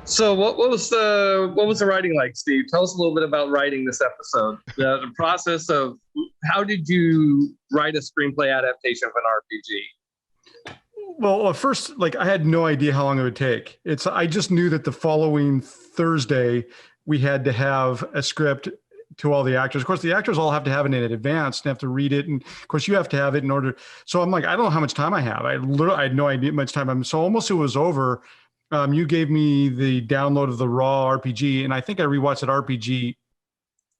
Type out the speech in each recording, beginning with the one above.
So what was the writing like, Steve? Tell us a little bit about writing this episode. The process of how did you write a screenplay adaptation of an RPG? Well, at first, like I had no idea how long it would take. I just knew that the following Thursday we had to have a script to all the actors. Of course, the actors all have to have it in advance and have to read it, and of course, you have to have it in order. So I'm like, I don't know how much time I have. I had no idea how much time I'm. So almost it was over. You gave me the download of the raw RPG, and I think I rewatched that RPG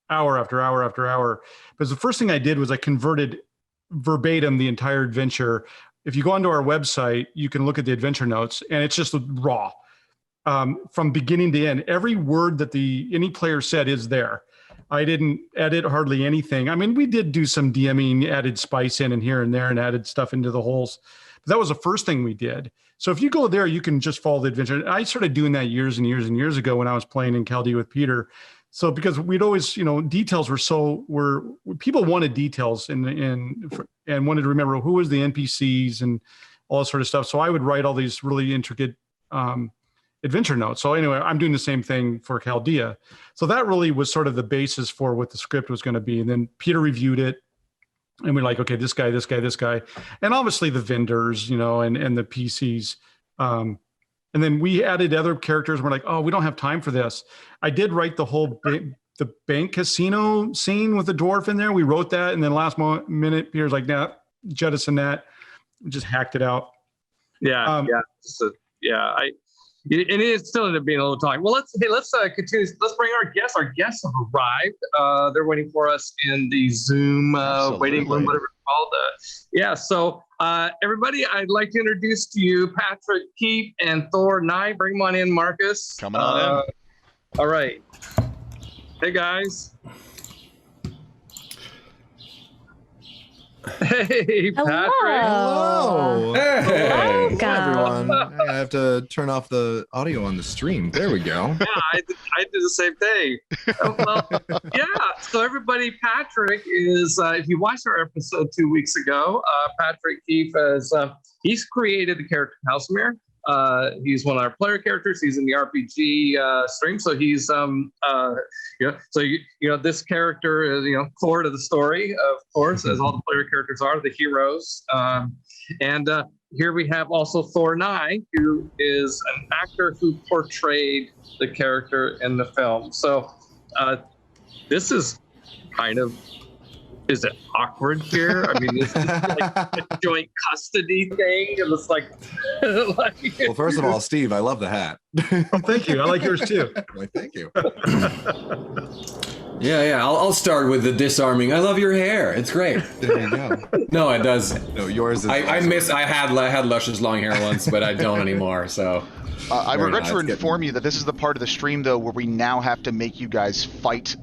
hour after hour after hour. Because the first thing I did was I converted verbatim the entire adventure. If you go onto our website, you can look at the adventure notes, and it's just raw from beginning to end. Every word that any player said is there. I didn't edit hardly anything. I mean, we did do some DMing, added spice in and here and there, and added stuff into the holes. But that was the first thing we did. So if you go there, you can just follow the adventure. I started doing that years and years and years ago when I was playing in Chaldea with Peter. So because we'd always, details were people wanted details and wanted to remember who was the NPCs and all that sort of stuff. So I would write all these really intricate adventure notes. So anyway, I'm doing the same thing for Chaldea. So that really was sort of the basis for what the script was going to be. And then Peter reviewed it. And we're like, okay, this guy, and obviously the vendors, and the PCs. And then we added other characters. We're like, oh, we don't have time for this. I did write the whole the bank casino scene with the dwarf in there. We wrote that, and then last minute, Peter's like, nah, jettison that. We just hacked it out. Yeah, and it still ended up being a little time. Well, let's continue. Let's bring our guests. Our guests have arrived. They're waiting for us in the Zoom waiting room, whatever it's called. So everybody, I'd like to introduce to you Patrick Keefe and Thor Nye. Bring them on in, Marcus. Coming on in. All right. Hey, guys. Hey, Patrick. Hello. Hey. Welcome. Hello, everyone. I have to turn off the audio on the stream. There we go. Yeah, I did the same thing. So everybody, Patrick is, if you watched our episode 2 weeks ago, Patrick Keefe he's created the character Housemere. He's one of our player characters. He's in the RPG stream. So he's, this character is, core to the story, of course, as all the player characters are, the heroes. And here we have also Thor Nye, who is an actor who portrayed the character in the film. So this is kind of, is it awkward here? I mean, is this like a joint custody thing? It looks like, Well, first of all, Steve, I love the hat. Oh, thank you. I like yours too. Like, thank you. Yeah. I'll start with the disarming. I love your hair. It's great. There you go. No, it does. No, yours is. I had luscious long hair once, but I don't anymore. So. I regret to inform you that this is the part of the stream, though, where we now have to make you guys fight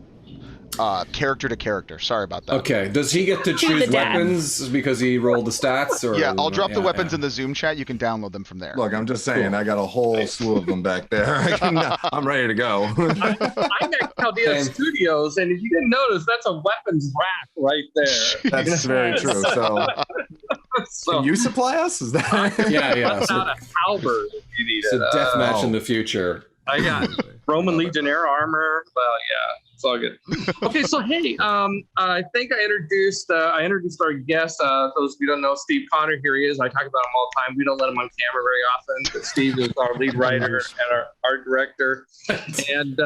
character to character. Sorry about that. Okay. Does he get to choose weapons because he rolled the stats? Or yeah, I'll drop the weapons in the Zoom chat. You can download them from there. Look, I'm just saying, I got a whole slew of them back there. I'm ready to go. I'm at Chaldea Studios, and if you didn't notice, that's a weapons rack right there. That's very true. So, can you supply us? Is that? Yeah. It's not a halberd if you need it's it. a death match in the future. I got Roman Legionnaire armor. Well, yeah. It's all good. Okay, so hey, I think I introduced our guest. Those of you who don't know, Steve Connor, here he is. I talk about him all the time. We don't let him on camera very often, but Steve is our lead writer and our art director. And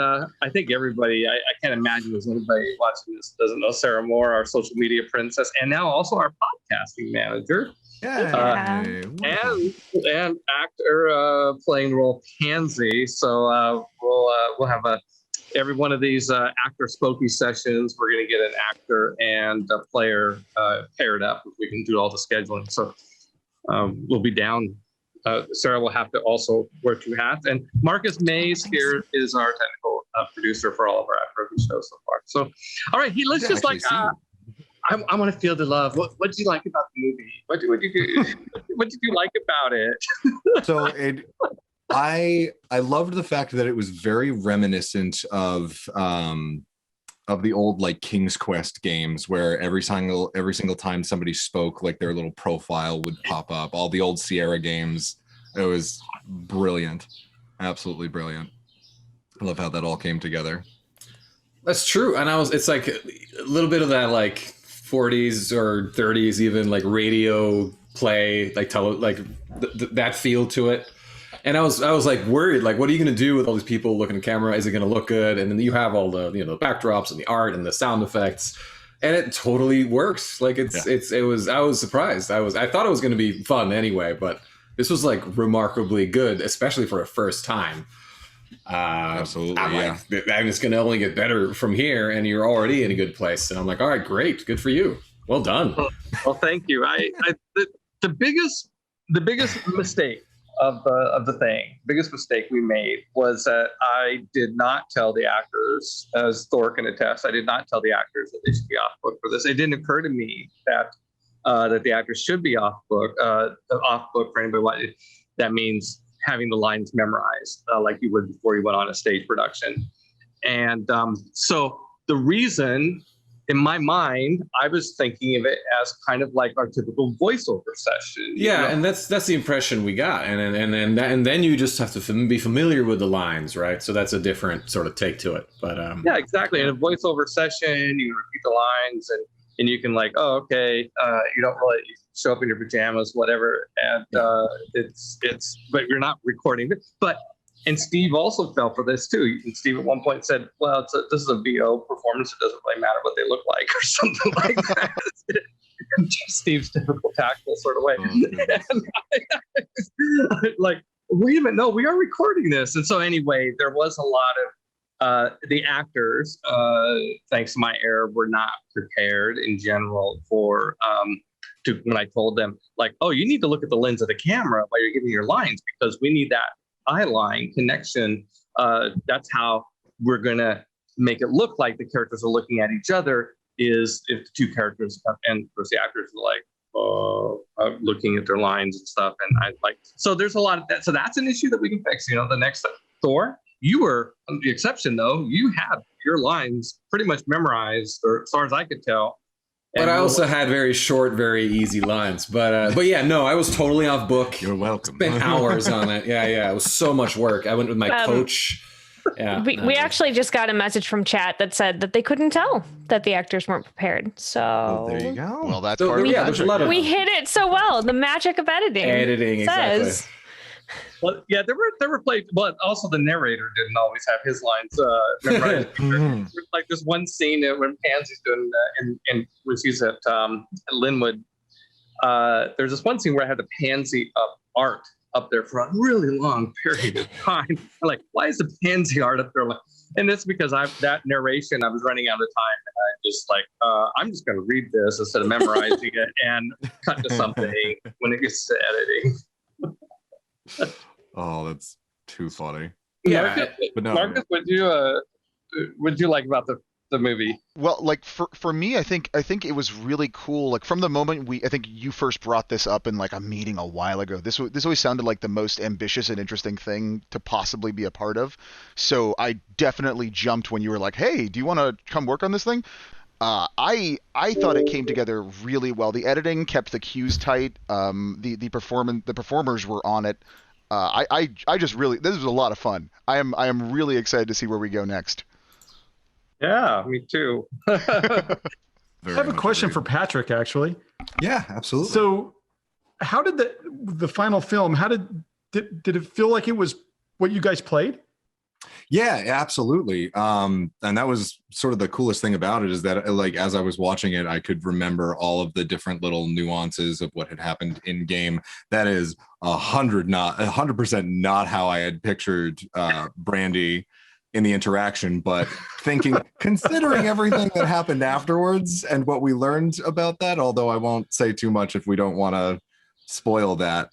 I think everybody, I can't imagine there's anybody watching this doesn't know Sarah Moore, our social media princess, and now also our podcasting manager. Yeah. And actor playing the role of Pansy. So we'll have every one of these actor spokey sessions, we're going to get an actor and a player paired up if we can do all the scheduling. So we'll be down. Sarah will have to also wear two hats. And Marcus Mays here is our technical producer for all of our Afro shows so far. So, all right, let's just like... I want to feel the love. What did you like about the movie? What did you like about it? So I loved the fact that it was very reminiscent of the old like King's Quest games, where every single time somebody spoke, like their little profile would pop up. All the old Sierra games. It was brilliant, absolutely brilliant. I love how that all came together. That's true. And it's like a little bit of that like 40s or 30s, even like radio play, like that feel to it. And I was like worried, like, what are you going to do with all these people looking at the camera? Is it going to look good? And then you have all the, the backdrops and the art and the sound effects, and it totally works. Like I was surprised. I thought it was going to be fun anyway, but this was like remarkably good, especially for a first time. Absolutely. I'm it's going to only get better from here, and you're already in a good place. And I'm like, all right, great. Good for you. Well done. Well, thank you. The biggest mistake of the biggest mistake we made was that I did not tell the actors, as Thor can attest, I did not tell the actors that they should be off book for this. It didn't occur to me that the actors should be off book for anybody. That means having the lines memorized like you would before you went on a stage production. And so the reason, in my mind, I was thinking of it as kind of like our typical voiceover session. Yeah, and that's the impression we got, and then you just have to be familiar with the lines, right? So that's a different sort of take to it. But yeah, exactly. In a voiceover session, you repeat the lines, and you can like, oh, okay, you don't really show up in your pajamas, whatever, and but you're not recording it. But and Steve also fell for this too. And Steve at one point said, well, this is a VO performance. It doesn't really matter what they look like or something like that. In Steve's typical tactful sort of way. Like, wait a minute, no, we are recording this. And so anyway, there was a lot of the actors, thanks to my error, were not prepared in general for when I told them, like, oh, you need to look at the lens of the camera while you're giving your lines, because we need that eye line connection. That's how we're going to make it look like the characters are looking at each other, is if the two characters and of course the actors are like looking at their lines and stuff. And I like, so there's a lot of that. So that's an issue that we can fix. The next Thor, you were the exception though. You had your lines pretty much memorized, or as far as I could tell. But I also had very short, very easy lines. But yeah, no, I was totally off book. You're welcome. Spent hours on it. Yeah. It was so much work. I went with my coach. Yeah. We actually just got a message from chat that said that they couldn't tell that the actors weren't prepared. So there you go. Well, that's So, part of yeah, the there's a lot of we hit it so well. The magic of editing. exactly. Says. Well, yeah, there were plays, but also the narrator didn't always have his lines memorized. Like this one scene when Pansy's doing, and when she's at Linwood, there's this one scene where I had the Pansy art up there for a really long period of time. I'm like, why is the Pansy art up there? And it's because that narration, I was running out of time, and I just like, I'm just going to read this instead of memorizing it and cut to something when it gets to editing. Oh, that's too funny. Yeah. But no, Marcus, would you like about the movie? Well, like for me, I think it was really cool. Like from the moment I think you first brought this up in like a meeting a while ago. This always sounded like the most ambitious and interesting thing to possibly be a part of. So I definitely jumped when you were like, "Hey, do you want to come work on this thing?" I thought it came together really well. The editing kept the cues tight. The performers were on it. I just really, this was a lot of fun. I am really excited to see where we go next. Yeah, me too. I have a question for Patrick, actually. Yeah, absolutely. So, how did the final film? How did it feel like it was what you guys played? Yeah, absolutely. And that was sort of the coolest thing about it, is that like as I was watching it, I could remember all of the different little nuances of what had happened in game. That is 100% not how I had pictured Brandy in the interaction, but considering everything that happened afterwards and what we learned about that, although I won't say too much if we don't want to spoil that.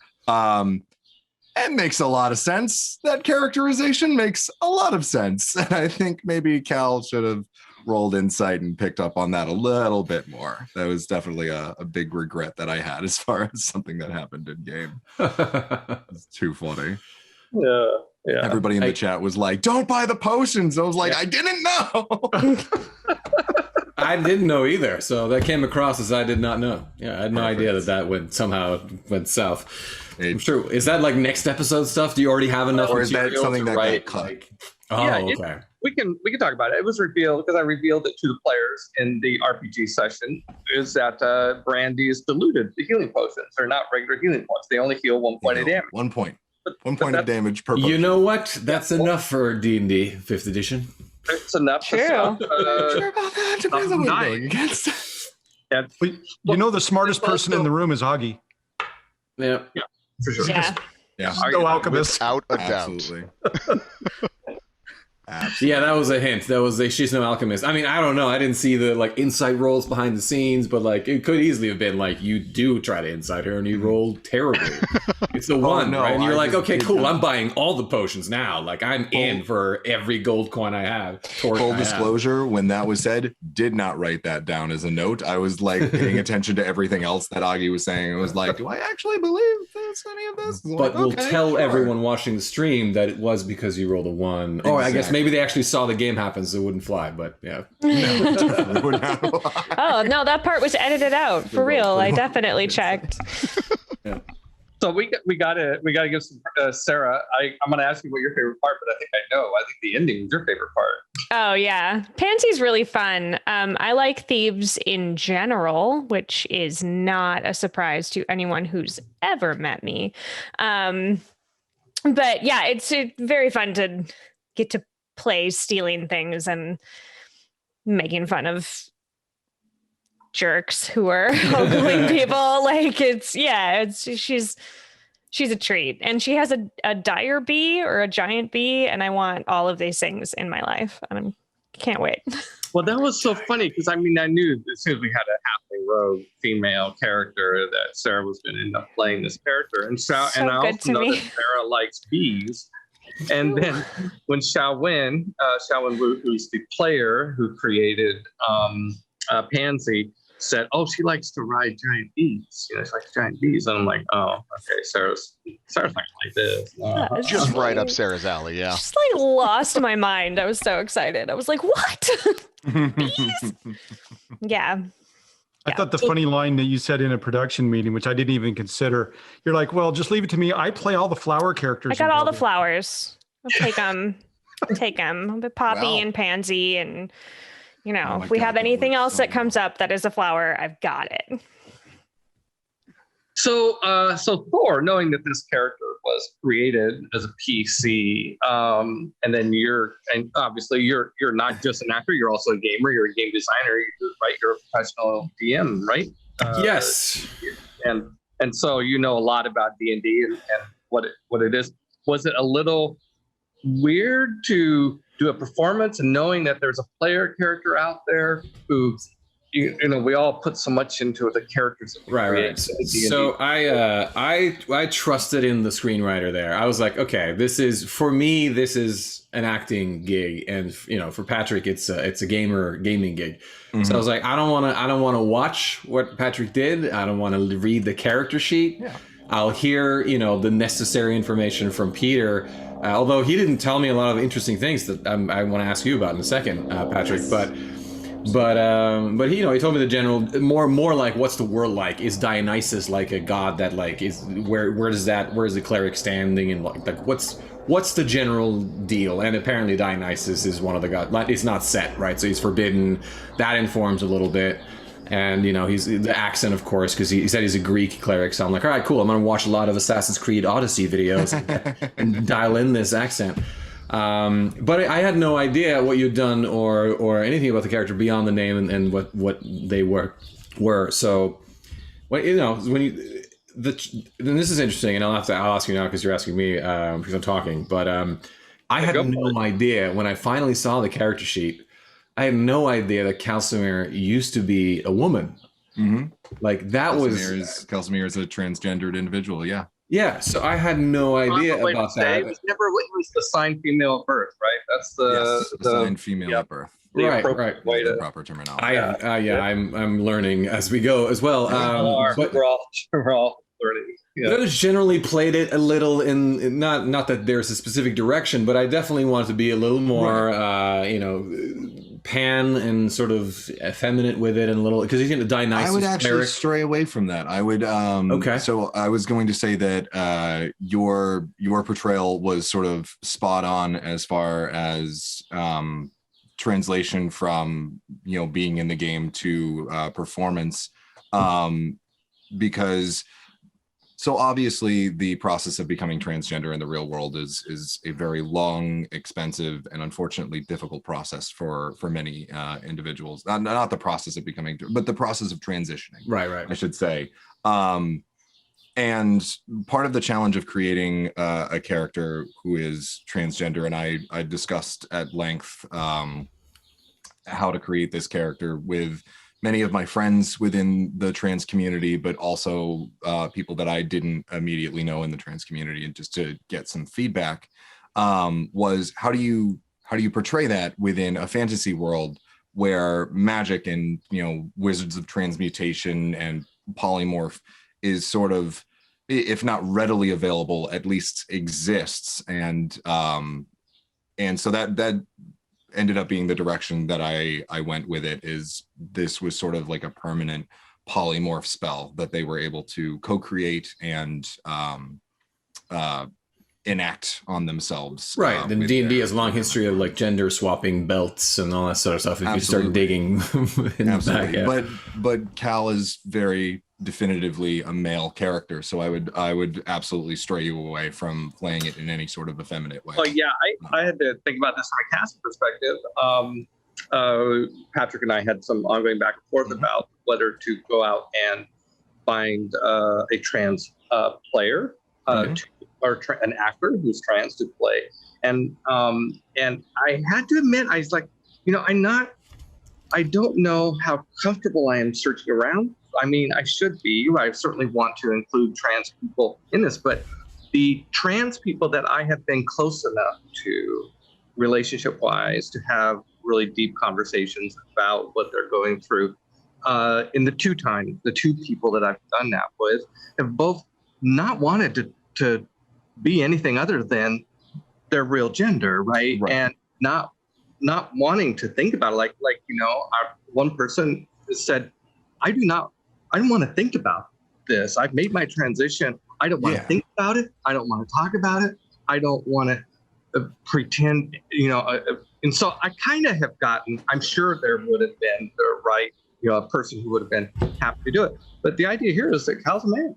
It makes a lot of sense. That characterization makes a lot of sense. And I think maybe Cal should have rolled insight and picked up on that a little bit more. That was definitely a big regret that I had as far as something that happened in game. It's too funny. Yeah. Everybody in the chat was like, don't buy the potions. I was like, I didn't know. I didn't know either. So that came across as I did not know. Yeah, I had no idea that went south. I'm sure. Is that like next episode stuff? Do you already have enough or is that material something to that write? got cut? Like, Oh, Yeah, okay. we can talk about it. It was revealed because I revealed it to the players in the RPG session. Is that Brandy is diluted the healing potions? They're not regular healing points. They only heal 1 point of damage. 1 point. But- 1 but point of that's- damage per You potion. know what? That's enough for D&D 5th edition. It's enough. True. Sure about that. Depends on what you're going against. But you know, the smartest person in the room is Augie. Yeah. For sure. Yeah. Yeah, No alchemist. Without a doubt. absolutely. Absolutely. Yeah, that was a hint. She's no alchemist. I mean, I don't know. I didn't see the like insight rolls behind the scenes, but like it could easily have been like you do try to insight her and you roll terribly. It's the one, no, right? And you're I like, just okay, did cool. not. I'm buying all the potions now. Like I'm in for every gold coin I have. Torch Full I have. disclosure, when that was said, did not write that down as a note. I was like paying attention to everything else that Augie was saying. I was like, do I actually believe any of this? But Like, we'll okay, tell sure. everyone watching the stream that it was because you rolled a 1. Or I guess Exactly. maybe they actually saw the game happen, so it wouldn't fly. But yeah. No, definitely would not. Oh no, that part was edited out for real. I definitely checked. So we gotta give some Sarah. I'm gonna ask you what your favorite part, but I think I know. I think the ending was your favorite part. Oh yeah, Pansy's really fun. I like thieves in general, which is not a surprise to anyone who's ever met me. But yeah, it's very fun to get to play stealing things and making fun of jerks who are ogling people. Like she's a treat, and she has a dire bee or a giant bee, and I want all of these things in my life, and I can't wait. Well, that was so funny because I mean I knew as soon as we had a halfling rogue female character that Sarah was going to end up playing this character, and So and I good also to know me. that Sarah likes bees. And then when Xiaowen Wu, who's the player who created Pansy, said, "Oh, she likes to ride giant bees. You know, she likes giant bees." And I'm like, "Oh, okay, Sarah's not like this." It's Just just right up Sarah's alley, yeah. Just like lost my mind. I was so excited. I was like, what? Yeah. I thought the funny line that you said in a production meeting, which I didn't even consider, you're like, well, just leave it to me. I play all the flower characters. I got in all the Zelda." flowers. I'll take them. Take them. Poppy Wow. and pansy, and Oh my if we God, have that anything works else so that comes up that is a flower, I've got it. So Thor, knowing that this character was created as a PC, and then obviously you're not just an actor, you're also a gamer, you're a game designer, right? You're a professional DM, right? Yes. And so you know a lot about D&D and what it is. Was it a little weird to do a performance and knowing that there's a player character out there who you know we all put so much into the characters that we Right. create in D&D. So I trusted in the screenwriter there. I was like, okay, this is an acting gig, and for Patrick, it's a gaming gig. So I was like, I don't want to watch what Patrick did. I don't want to read the character sheet. Yeah. I'll hear the necessary information from Peter. Although he didn't tell me a lot of interesting things that I want to ask you about in a second, Patrick. But he told me the general more like what's the world like? Is Dionysus like a god that like is where's the cleric standing, and like what's the general deal? And apparently Dionysus is one of the gods. Like, it's not set, right? So he's forbidden. That informs a little bit. And he's the accent, of course, because he said he's a Greek cleric. So I'm like, all right, cool. I'm gonna watch a lot of Assassin's Creed Odyssey videos and dial in this accent. But I had no idea what you'd done or anything about the character beyond the name and what they were. So, then this is interesting, and I'll ask you now because you're asking me because I'm talking. But I had no idea when I finally saw the character sheet. I had no idea that Calcimer used to be a woman. Mm-hmm. Like that Calcimer is a transgendered individual. Yeah. Yeah. So I had no idea about that. It was assigned female at birth, right? That's the assigned female at birth. the Right, appropriate right. way The to. proper terminology. I'm learning as we go as well. But we're all learning. I just generally played it a little in not that there's a specific direction, but I definitely wanted to be a little more, pan and sort of effeminate with it and a little because he's going to Dionysus. I would actually cleric. stray away from that. I would. Okay. So I was going to say that your portrayal was sort of spot on as far as translation from being in the game to performance, because. So obviously, the process of becoming transgender in the real world is a very long, expensive, and unfortunately difficult process for many individuals. Not the process of becoming, but the process of transitioning. Right. I should say. And part of the challenge of creating a character who is transgender, and I discussed at length how to create this character with many of my friends within the trans community, but also people that I didn't immediately know in the trans community, and just to get some feedback, was how do you portray that within a fantasy world where magic and wizards of transmutation and polymorph is sort of, if not readily available, at least exists, and so that ended up being the direction that I went with it. Is this was sort of like a permanent polymorph spell that they were able to co-create and enact on on Right. Then D&D has a long history of like gender swapping belts and all that sort of stuff. If Absolutely. You start digging in the back, yeah. But Cal is very definitively a male character, so I would absolutely stray you away from playing it in any sort of effeminate way. Well, yeah, I had to think about this from a casting perspective. Patrick and I had some ongoing back and forth about whether to go out and find a trans player or an actor who's trans to play. And I had to admit, I was like, I don't know how comfortable I am searching around. I mean, I should be. I certainly want to include trans people in this, but the trans people that I have been close enough to relationship-wise to have really deep conversations about what they're going through, in the two people that I've done that with have both not wanted to be anything other than their real gender, right? And not wanting to think about it. One person said, I don't want to think about this. I've made my transition. I don't want to think about it. I don't want to talk about it. I don't want to pretend, and so I kind of have gotten, I'm sure there would have been the right, a person who would have been happy to do it. But the idea here is that Cal's a man.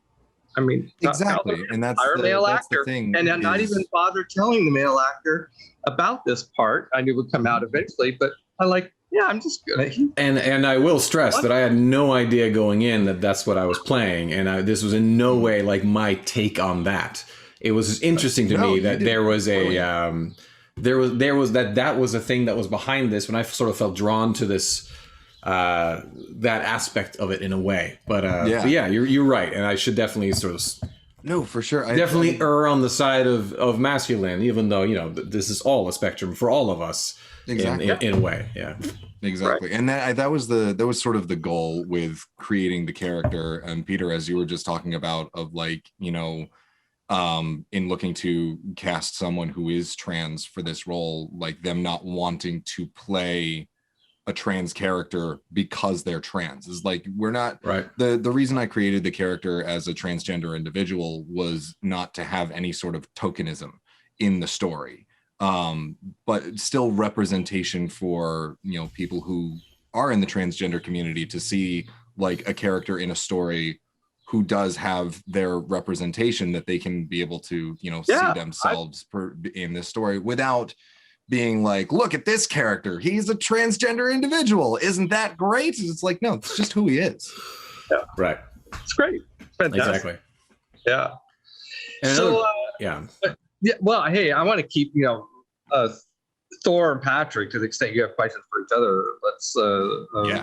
I mean, exactly. And that's our male actor. The thing and not even bother telling the male actor about this part. I knew it would come out eventually, but I'm just gonna. And I will stress that I had no idea going in that that's what I was playing, and this was in no way like my take on that. It was interesting to me that there was a that was a thing that was behind this when I sort of felt drawn to this that aspect of it in a way. But yeah, you're right, and I should definitely sort of. No, for sure. Definitely err on the side of masculine, even though this is all a spectrum for all of us. Exactly. In a way, yeah. Exactly. Right. And that was sort of the goal with creating the character. And Peter, as you were just talking about, of in looking to cast someone who is trans for this role, like them not wanting to play a trans character because they're trans is like, we're not right. The reason I created the character as a transgender individual was not to have any sort of tokenism in the story. But still representation for people who are in the transgender community to see like a character in a story who does have their representation, that they can be able to see themselves in this story without being like, look at this character, he's a transgender individual, isn't that great? It's like, no, it's just who he is. Yeah, right. It's great. Fantastic. Exactly. Yeah. And well, hey, I want to keep Thor and Patrick, to the extent you have questions for each other. Let's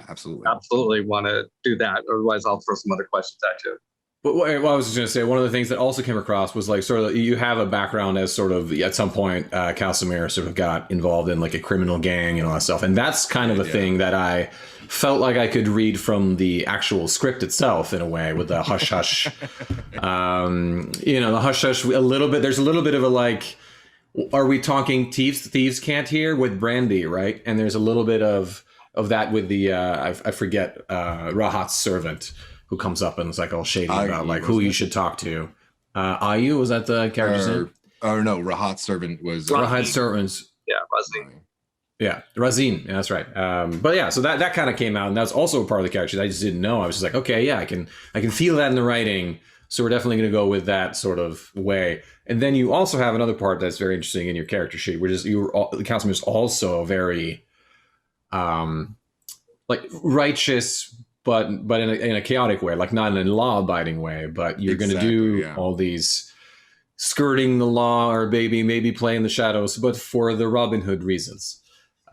absolutely want to do that. Otherwise, I'll throw some other questions at you. But what I was just going to say, one of the things that also came across was like sort of you have a background as sort of at some point Calsamir sort of got involved in like a criminal gang and all that stuff, and that's kind of a thing that I felt like I could read from the actual script itself in a way, with the hush hush. The hush hush a little bit. There's a little bit of a like. Are we talking thieves can't hear with Brandy, right? And there's a little bit of that with the I forget Rahat's servant who comes up and is like all shady about like who you should talk to. Ayu, was that the character's name? Oh no, Rahat's servant was Rahat's servants. Yeah, Razin. Yeah, Razin. Yeah, that's right. But yeah, so that kind of came out, and that's also a part of the character that I just didn't know. I was just like, okay, yeah, I can feel that in the writing. So we're definitely going to go with that sort of way. And then you also have another part that's very interesting in your character sheet, which is the Councilman is also very, like righteous, but in a chaotic way, like not in a law-abiding way. But you're going to do all these skirting the law or maybe play in the shadows, but for the Robin Hood reasons.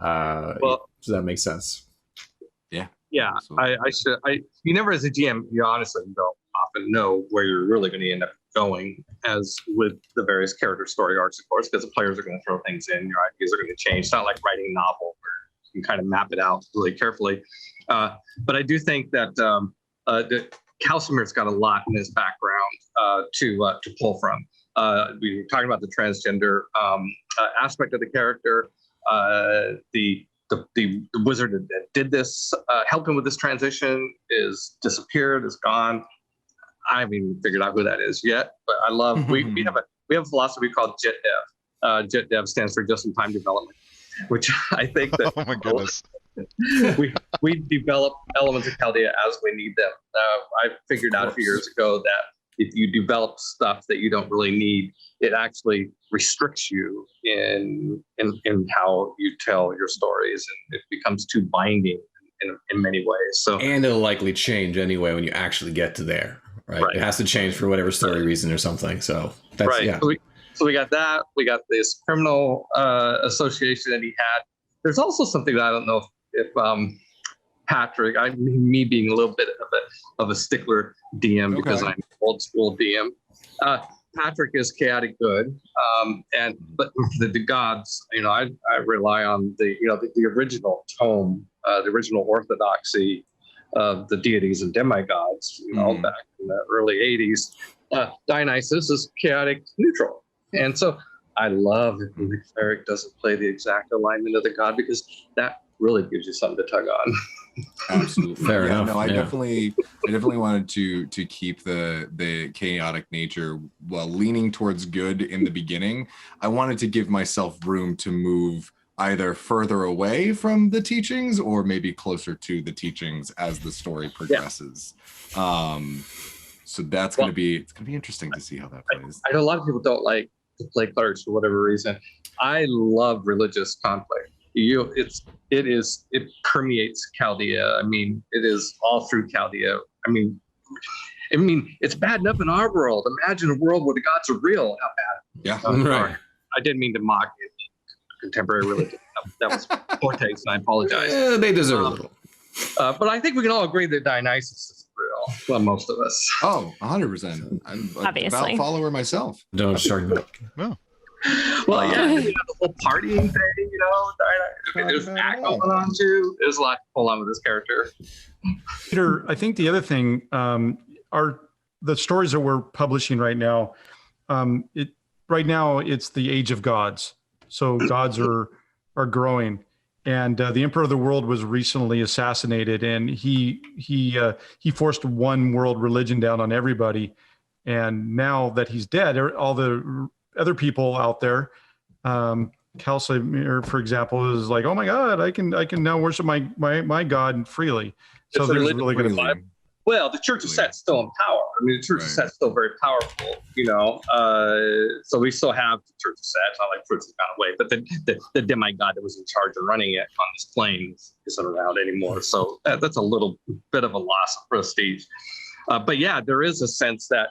Well, so that makes sense. Yeah, you never as a GM, you honestly don't often know where you're really going to end up going, as with the various character story arcs, of course, because the players are going to throw things in, your ideas are going to change. It's not like writing a novel where you can kind of map it out really carefully. But I do think that Calcimir's got a lot in his background to pull from. We were talking about the transgender aspect of the character, the wizard that did this, helped him with this transition, is disappeared, is gone. I haven't even figured out who that is yet, but I love, we have a philosophy called JIT Dev. JIT Dev stands for just in time development, which I think that oh my goodness. we develop elements of Chaldea as we need them. I figured out a few years ago that if you develop stuff that you don't really need, it actually restricts you in how you tell your stories, and it becomes too binding in many ways. So, and it'll likely change anyway when you actually get to there, right? It has to change for whatever story reason or something. So that's yeah. So we got that. We got this criminal association that he had. There's also something that I don't know if Patrick, me being a little bit of a stickler DM because I'm old school DM. Patrick is chaotic good, but the gods, I rely on the original tome, the original orthodoxy of the deities and demigods, back in the early '80s. Dionysus is chaotic neutral, and so I love if the cleric doesn't play the exact alignment of the god, because that really gives you something to tug on. Absolutely. Fair enough. No, I definitely wanted to keep the chaotic nature while leaning towards good in the beginning. I wanted to give myself room to move either further away from the teachings or maybe closer to the teachings as the story progresses. So that's going to be interesting to see how that plays. I know a lot of people don't like to play clerics for whatever reason. I love religious conflict. It permeates Chaldea. I mean, it is all through Chaldea. I mean, it's bad enough in our world. Imagine a world where the gods are real. How bad? Yeah, right. I didn't mean to mock contemporary religion. That was poor taste, and I apologize. Yeah, they deserve a little. But I think we can all agree that Dionysus is real. Well, most of us. Oh, 100%. I'm a devout follower myself. Don't start that. No. Well, the whole partying thing, there's that going on too. There's a lot to pull on with this character. Peter, I think the other thing are the stories that we're publishing right now. Right now, it's the Age of Gods. So gods are growing, and the Emperor of the World was recently assassinated, and he forced one world religion down on everybody. And now that he's dead, all the other people out there, Calcimir, for example, is like, oh my God, I can now worship my God freely. So there's really going to be. Well, the Church of Set's still in power. I mean, the Church of Set's still very powerful, so we still have the Church of Set. It's not like Fruits has gone away, but the demigod that was in charge of running it on this plane isn't around anymore. So that's a little bit of a loss of prestige. But yeah, there is a sense that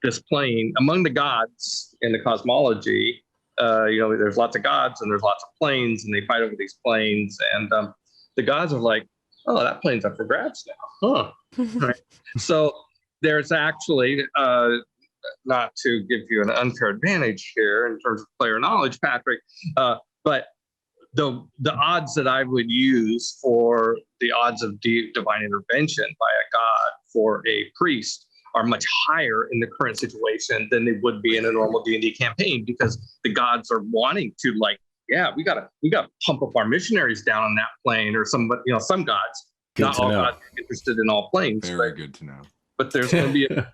this plane, among the gods in the cosmology, there's lots of gods and there's lots of planes, and they fight over these planes, and the gods are like, oh, that plane's up for grabs now, huh? Right. So there's actually, not to give you an unfair advantage here in terms of player knowledge, Patrick, but the odds that I would use for the odds of divine intervention by a god for a priest are much higher in the current situation than they would be in a normal D&D campaign, because the gods are wanting to, like, yeah, we gotta pump up our missionaries down on that plane, or some gods. Good Not to all know. gods are interested in all planes, Very good to know. but there's going to be a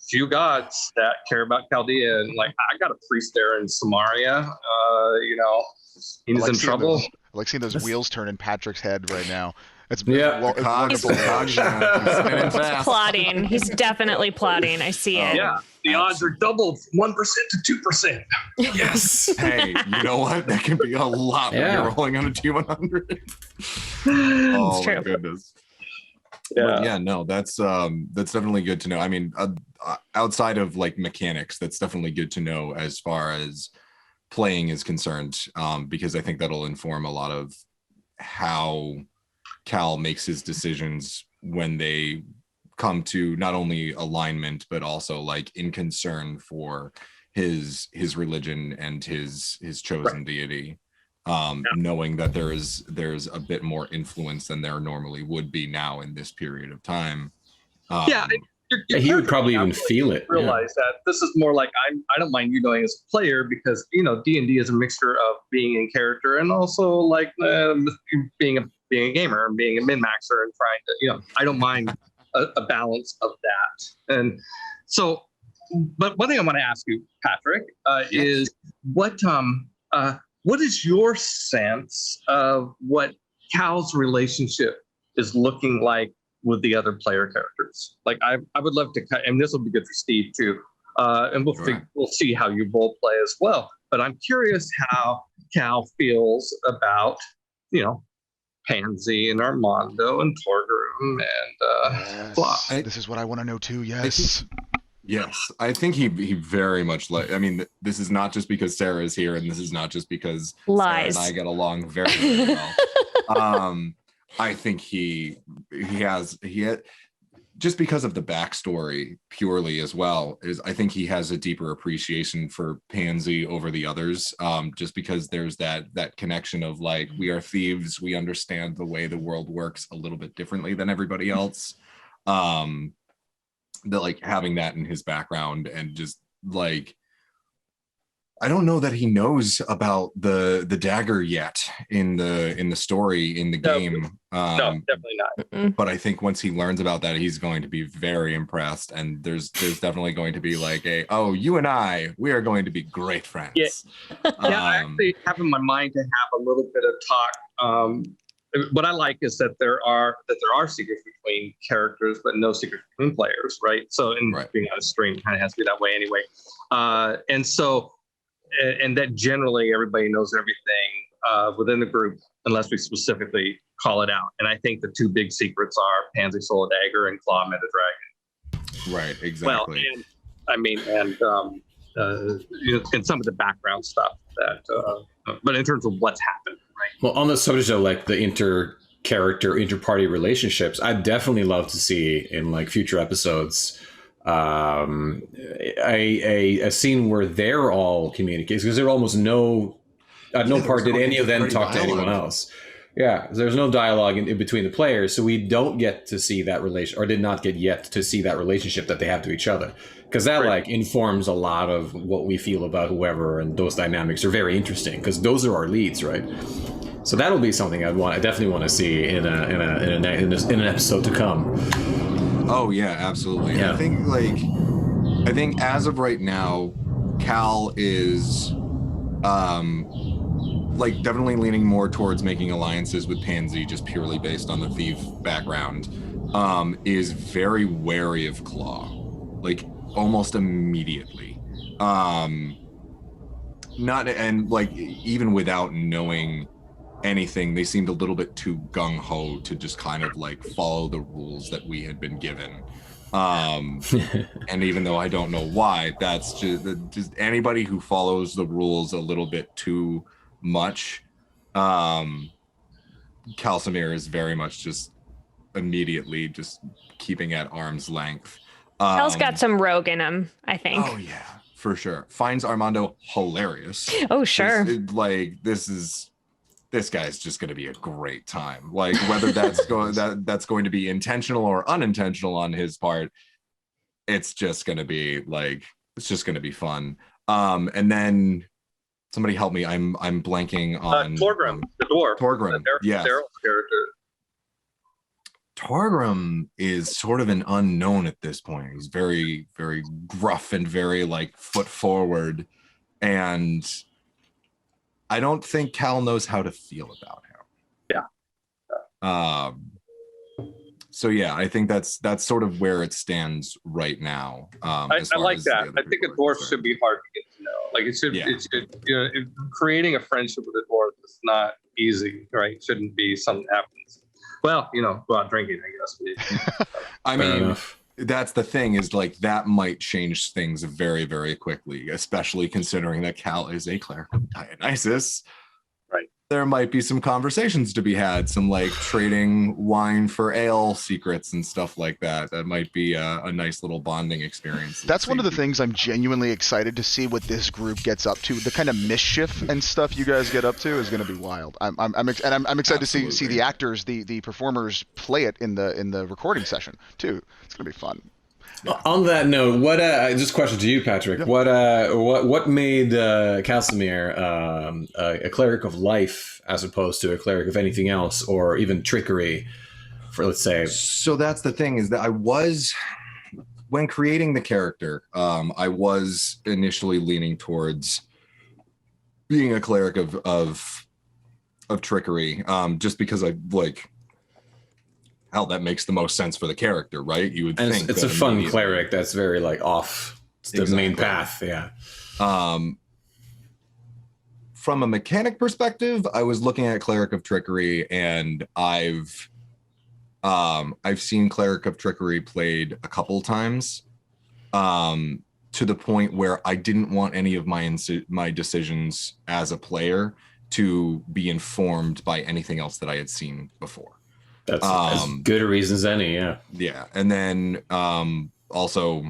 few gods that care about Chaldea, and like, I got a priest there in Samaria. He's in trouble. I like seeing those wheels turn in Patrick's head right now. It's Yeah. it's Cogs, wonderful. cogs, spinning fast. Plotting. He's definitely plotting. I see it. Yeah, the odds are doubled, 1% to 2%. Yes. Hey, you know what? That can be a lot when Yeah. you're rolling on a T100. Oh my true. goodness. Yeah. But yeah, no, that's definitely good to know. I mean, outside of like mechanics, that's definitely good to know as far as playing is concerned, because I think that'll inform a lot of how Cal makes his decisions when they come to not only alignment but also like in concern for his religion and his chosen deity. Knowing that there's a bit more influence than there normally would be now in this period of time. Yeah, He would probably even feel it. Yeah. Realize that this is more like, I don't mind you going as a player, because D&D is a mixture of being in character and also like being a gamer and being a min-maxer and trying to, I don't mind a balance of that. And so, but one thing I want to ask you, Patrick, is what is your sense of what Cal's relationship is looking like with the other player characters? Like, I would love to cut, and this will be good for Steve too. And we'll see how you both play as well. But I'm curious how Cal feels about, Pansy and Armando and Torgrim and Yes. This is what I want to know too. Yes. Yes, I think he very much I mean, this is not just because Sarah is here, and this is not just because Lies. Sarah and I get along very, very well. I think he has just because of the backstory purely as well, is I think he has a deeper appreciation for Pansy over the others, just because there's that connection of like, we are thieves, we understand the way the world works a little bit differently than everybody else. That like having that in his background, and just like, I don't know that he knows about the dagger yet in the story in the game. no, definitely not. But I think once he learns about that, he's going to be very impressed, and there's definitely going to be like you and we are going to be great friends. Yeah. I actually have in my mind to have a little bit of talk. What I like is that there are secrets between characters, but no secrets between players, right? So, being on a stream kind of has to be that way anyway. And that generally everybody knows everything within the group, unless we specifically call it out. And I think the two big secrets are Pansy Soul Dagger and Claw Meta Dragon. Right, exactly. Well, and some of the background stuff that, but in terms of what's happened, right? Well, on the subject of like the inter-party relationships, I'd definitely love to see in like future episodes a scene where they're all communicating, because there almost no part did any of them talk to anyone else. Yeah, there's no dialogue in between the players, so we don't get to see that relation, or did not get yet to see that relationship that they have to each other, because that like informs a lot of what we feel about whoever, and those dynamics are very interesting because those are our leads, right? So that'll be something I definitely want to see in an episode to come. Oh yeah, absolutely. Yeah. I think as of right now, Cal is like definitely leaning more towards making alliances with Pansy, just purely based on the thief background. Is very wary of Claw, like almost immediately. Not, and like even without knowing anything, they seemed a little bit too gung-ho to just kind of like follow the rules that we had been given. And even though I don't know why, that's just anybody who follows the rules a little bit too much. Calsamir is very much just immediately just keeping at arm's length. Cal's got some rogue in him, I think. Oh yeah, for sure. Finds Armando hilarious. Oh sure. This guy's just going to be a great time. Like whether that's going to be intentional or unintentional on his part, it's just gonna be fun. And then somebody help me. I'm blanking on Torgrim, the dwarf. Torgrim. Yes. Daryl's character. Torgrim is sort of an unknown at this point. He's very, very gruff and very like foot forward. And I don't think Cal knows how to feel about him. Yeah. So yeah, I think that's sort of where it stands right now. I like that. I think a dwarf should be hard to get to know. Like it should, creating a friendship with a dwarf is not easy, right? It shouldn't be something that happens. Well, go out drinking, I guess. I mean, that's the thing is like that might change things very, very quickly, especially considering that Cal is a cleric of Dionysus. Right. There might be some conversations to be had, some like trading wine for ale secrets and stuff like that. That might be a nice little bonding experience. That's one of the things I'm genuinely excited to see what this group gets up to. The kind of mischief and stuff you guys get up to is going to be wild. I'm excited to see the actors, the performers play it in the recording session too. It's going to be fun. On that note, what just a question to you, Patrick? Yeah. What made Casimir a cleric of life as opposed to a cleric of anything else, or even trickery, for let's say? So that's the thing is that when creating the character, I was initially leaning towards being a cleric of trickery, just because I like. Hell, that makes the most sense for the character, right? You would think it's a fun cleric that's very like off the main path. Yeah. From a mechanic perspective, I was looking at Cleric of Trickery, and I've seen Cleric of Trickery played a couple times, to the point where I didn't want any of my decisions as a player to be informed by anything else that I had seen before. That's as good a reason as any, yeah. Yeah, and then also,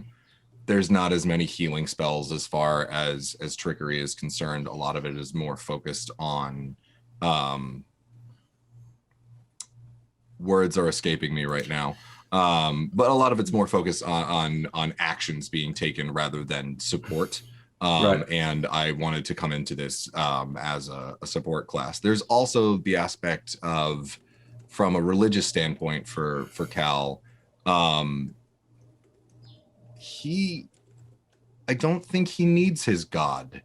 there's not as many healing spells as far as trickery is concerned. A lot of it is more focused on words are escaping me right now. But a lot of it's more focused on actions being taken rather than support. Right. And I wanted to come into this as a support class. There's also the aspect of, from a religious standpoint for Cal, I don't think he needs his god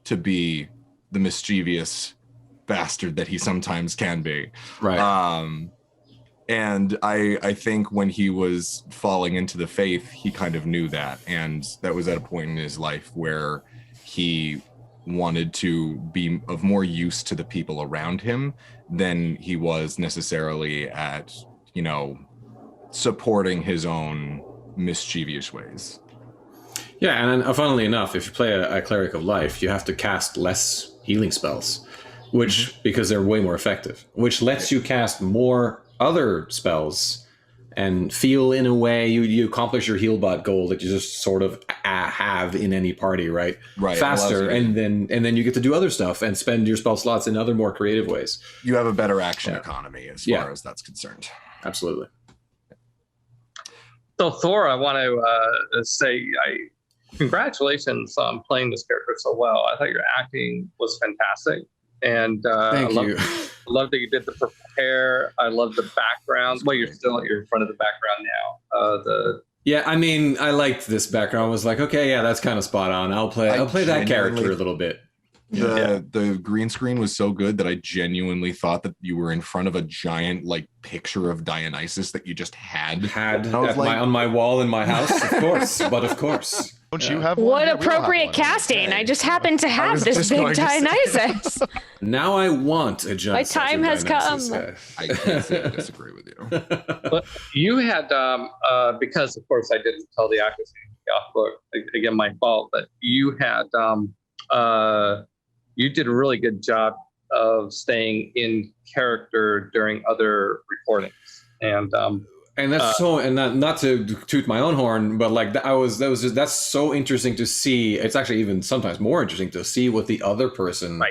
to be the mischievous bastard that he sometimes can be. Right. And I think when he was falling into the faith, he kind of knew that. And that was at a point in his life where he wanted to be of more use to the people around him than he was necessarily at, supporting his own mischievous ways. Yeah, and funnily enough, if you play a cleric of life, you have to cast less healing spells, which because they're way more effective, which lets you cast more other spells and feel in a way you accomplish your healbot goal that you just sort of have in any party, right? Faster, and then you get to do other stuff and spend your spell slots in other more creative ways. You have a better action economy as far as that's concerned. Absolutely. So Thor, I want to say congratulations on playing this character so well. I thought your acting was fantastic. And Thank you. I love that you did the purple hair. I love the background. Well, you're in front of the background now. Yeah, I mean, I liked this background. I was like, okay, yeah, that's kind of spot on. I'll play that character a little bit. The green screen was so good that I genuinely thought that you were in front of a giant like picture of Dionysus that you just had on my wall in my house, of course. But of course. Don't you have one? What appropriate casting. I just happen to have this big Dionysus. Now I want a giant. My time has come. I can't say I disagree with you. But you had, because of course I didn't tell the actors off book, again, my fault, but you had, you did a really good job of staying in character during other recordings. And that's and not to toot my own horn, but like that's so interesting to see. It's actually even sometimes more interesting to see what the other person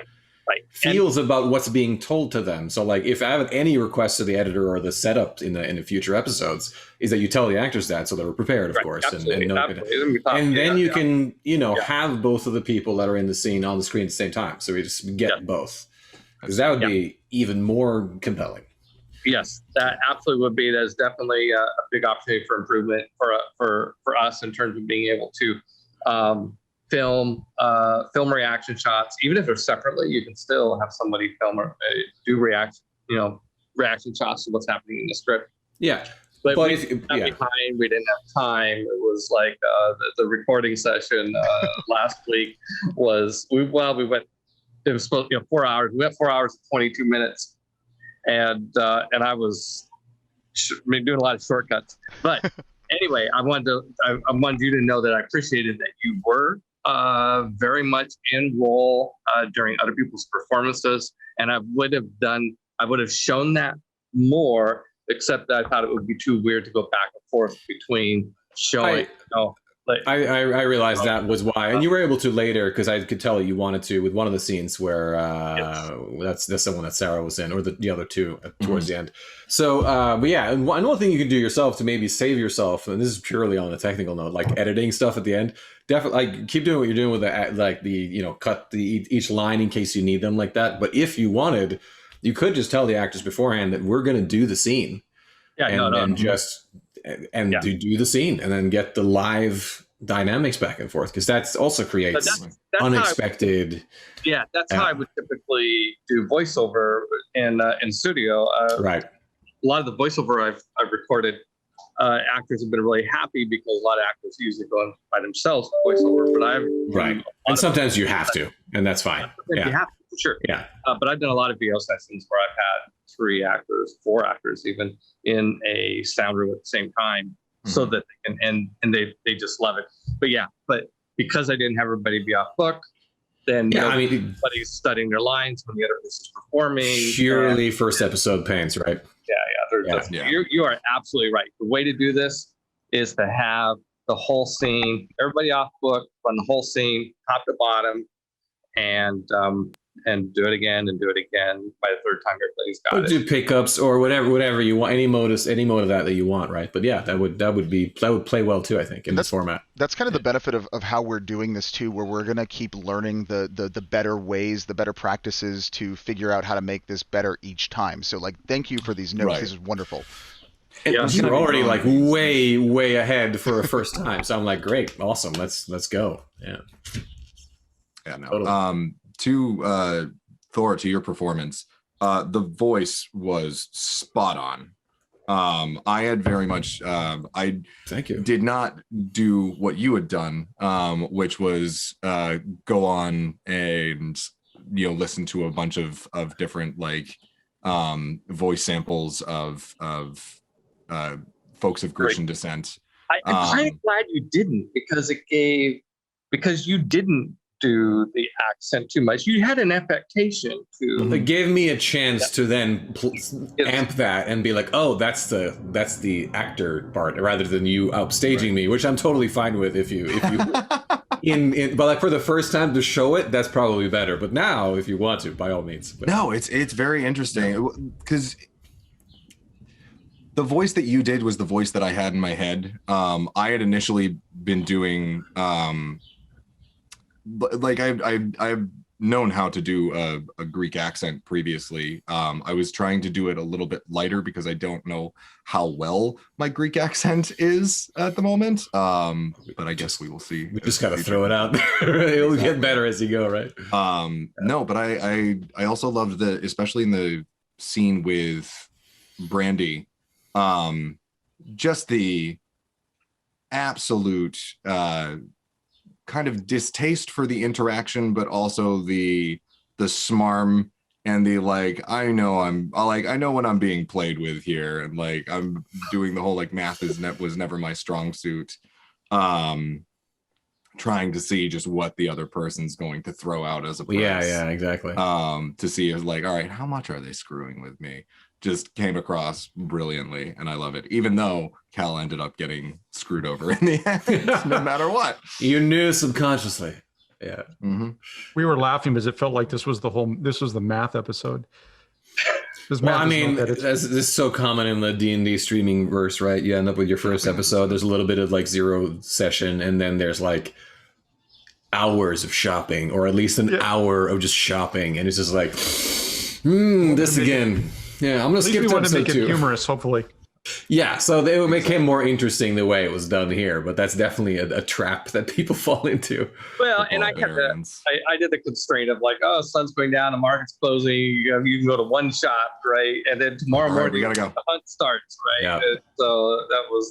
Right. feels about what's being told to them. So like if I have any requests to the editor or the setup in the future episodes, is that you tell the actors that so they're prepared, of Right, course, absolutely, know- absolutely. and then you can Yeah. have both of the people that are in the scene on the screen at the same time, so we just get both, because that would be even more compelling. Yes, that absolutely would be. That's definitely a big opportunity for improvement for us in terms of being able to film reaction shots. Even if they're separately, you can still have somebody film or do reaction shots to what's happening in the script. Yeah, But but we if got behind. We didn't have time. It was like the recording session last week was we went. It was supposed 4 hours. We went 4 hours and 22 minutes, and I was doing a lot of shortcuts. But anyway, I wanted you to know that I appreciated that you were very much in role during other people's performances, and I would have shown that more. Except that I thought it would be too weird to go back and forth between showing. I realized that was why, and you were able to later because I could tell you wanted to with one of the scenes where that's the one that Sarah was in, or the other two towards the end. So, but yeah, and one thing you can do yourself to maybe save yourself, and this is purely on a technical note, like editing stuff at the end. Definitely, like keep doing what you're doing with cut each line in case you need them like that. But if you wanted, you could just tell the actors beforehand that we're going to do the scene, and do the scene, and then get the live dynamics back and forth, because that's also creates that's unexpected. That's how I would typically do voiceover in studio. Right. A lot of the voiceover I've recorded, actors have been really happy because a lot of actors usually go in by themselves with voiceover. But and sometimes you have to, and that's fine. You have to, for sure. Yeah. But I've done a lot of VO sessions where I've had 3 actors, 4 actors even in a sound room at the same time, so that they can and they just love it. But because I didn't have everybody be off book, then everybody's studying their lines when the other person's performing. Purely first episode pains, right? You are absolutely right. The way to do this is to have the whole scene, everybody off book, run the whole scene, top to bottom, and do it again and do it again. By the third time, everybody's got it. Do pickups or whatever you want, any mode of that you want, right? But yeah, that would play well too, I think, in this format. That's kind of the benefit of how we're doing this too, where we're gonna keep learning the better ways, the better practices to figure out how to make this better each time. So like, thank you for these notes. Right. This is wonderful. And you're already like way ahead for a first time. So I'm like, great, awesome, let's go. Yeah. Yeah. No. Totally. To Thor, to your performance, the voice was spot on. I had very much thank you. Did not do what you had done, which was go on and listen to a bunch of different voice samples of folks of Grecian descent. I'm kind of glad you didn't, because you didn't do the accent too much. You had an affectation to. It gave me a chance to then amp that and be like, oh, that's the actor part, rather than you upstaging me, which I'm totally fine with. If you but like for the first time to show it, that's probably better. But now, if you want to, by all means. But. No, it's very interesting because the voice that you did was the voice that I had in my head. I had initially been doing. I've known how to do a Greek accent previously. I was trying to do it a little bit lighter because I don't know how well my Greek accent is at the moment. But I guess we will see. We just gotta throw it out there. It'll get better as you go, right? No, but I also loved especially in the scene with Brandy, just the absolute kind of distaste for the interaction, but also the smarm and the I know when I'm being played with here, and I'm doing the whole math was never my strong suit. Trying to see just what the other person's going to throw out as a price. Yeah, exactly. To see all right, how much are they screwing with me? Just came across brilliantly, and I love it. Even though Cal ended up getting screwed over in the end, no matter what. You knew subconsciously. Yeah. Mhm. We were laughing because it felt like this was the math episode. This Well, math I is mean, not that this is so common in the D&D streaming verse, right? You end up with your first episode. There's a little bit of like zero session, and then there's like hours of shopping, or at least an hour of just shopping, and it's just like, this again. Yeah, I'm gonna At least skip we to want to episode make it 2. humorous, hopefully. Yeah, so it became more interesting the way it was done here, but that's definitely a trap that people fall into. Well, and I had I did the constraint of like, oh, sun's going down, the market's closing. You can go to one shot, right? And then tomorrow All right, morning we gotta go. the hunt starts, right? Yeah. And so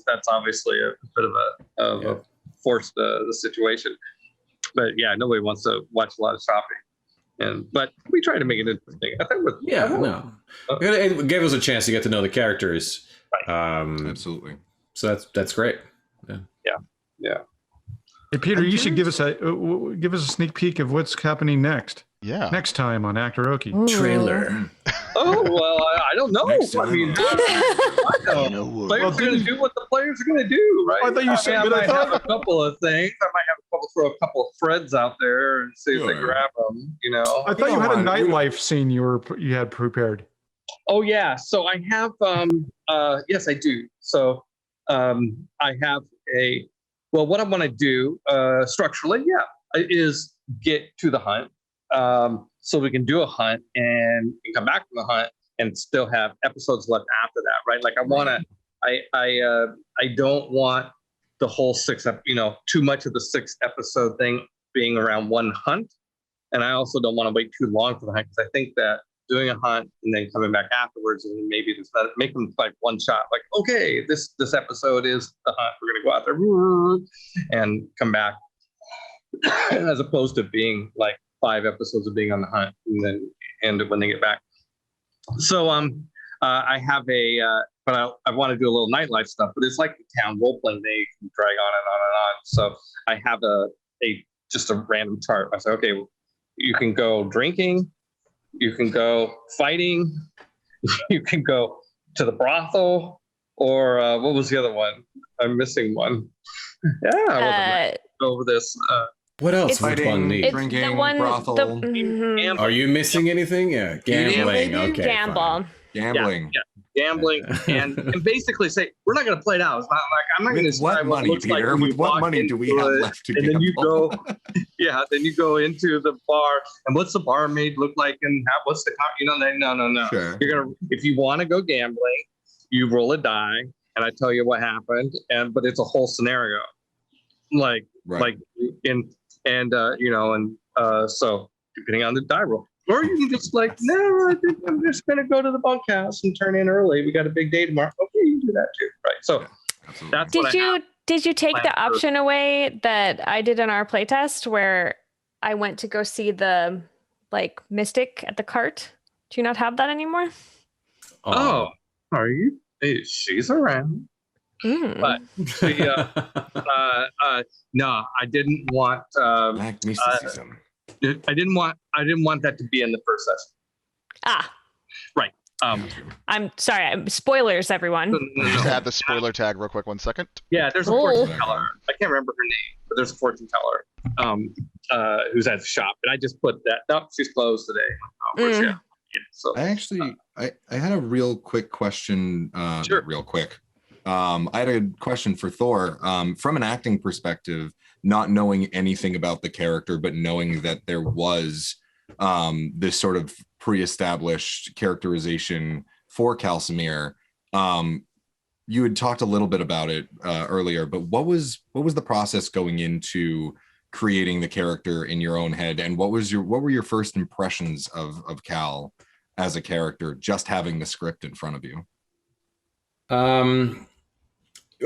that's obviously a bit of a force the situation. But yeah, nobody wants to watch a lot of shopping. But we try to make it interesting. I think it gave us a chance to get to know the characters. Absolutely. So that's great. Yeah. Hey, Peter, you should give us a sneak peek of what's happening next. Yeah. Next time on Actoroki. Trailer. Oh well, I don't know. Next I mean, time. I know. You know what? Players are going to do what the players are going to do, right? I thought you said I that. might have a couple of things. I might have throw a couple of threads out there and see if they Sure. grab them. You know. I thought you don't had a want- nightlife scene you had prepared. Oh yeah. So I have. Yes, I do. So I have a. Well, what I want to do structurally, is get to the hunt. So we can do a hunt and come back from the hunt and still have episodes left after that, right? Like I want to, I don't want the whole too much of the 6-episode thing being around one hunt. And I also don't want to wait too long for the hunt because I think that doing a hunt and then coming back afterwards and maybe just make them like one shot, like, okay, this episode is the hunt. We're going to go out there and come back as opposed to being like 5 episodes of being on the hunt and then end it when they get back. So I have but I want to do a little nightlife stuff, but it's like the town role playing. They can drag on and on and on. So I have just a random chart. I say, okay, you can go drinking, you can go fighting, you can go to the brothel, or what was the other one? I'm missing one. I wasn't go over this. What else It's- would one Fighting, need? drinking, brothel, mhm. Are you missing anything? Yeah, gambling. Gambling? Okay, Gamble. gambling. Gambling and basically say we're not going to play it out. It's not like I'm not going to With what money, Peter? With what money do we have left to And then you gamble? go, then you go into the bar, and what's the barmaid look like, and what's the no. Sure. You're gonna if you want to go gambling, you roll a die, and I tell you what happened, but it's a whole scenario, Right. so depending on the die roll. Or you can just like, no, I think I'm just going to go to the bunkhouse and turn in early. We got a big day tomorrow. Okay, you can do that too. Right. So Absolutely. that's what Did you take the Plan for- option away that I did in our playtest where I went to go see the like mystic at the cart? Do you not have that anymore? Oh, are you? Hey, she's around. Mm. But no, I didn't want. Black mysticism. I didn't want that to be in the first session. Right. I'm sorry. Spoilers, everyone. Just add the spoiler tag real quick. 1 second. Yeah, there's a Oh. fortune teller. I can't remember her name, but there's a fortune teller who's at the shop, and I just put that. Nope, she's closed today. Where's she at? Yeah, so I had a real quick question. Sure. Real quick. I had a question for Thor. From an acting perspective, not knowing anything about the character, but knowing that there was this sort of pre-established characterization for Calsamir. You had talked a little bit about it earlier, but what was the process going into creating the character in your own head, and what were your first impressions of Cal as a character, just having the script in front of you?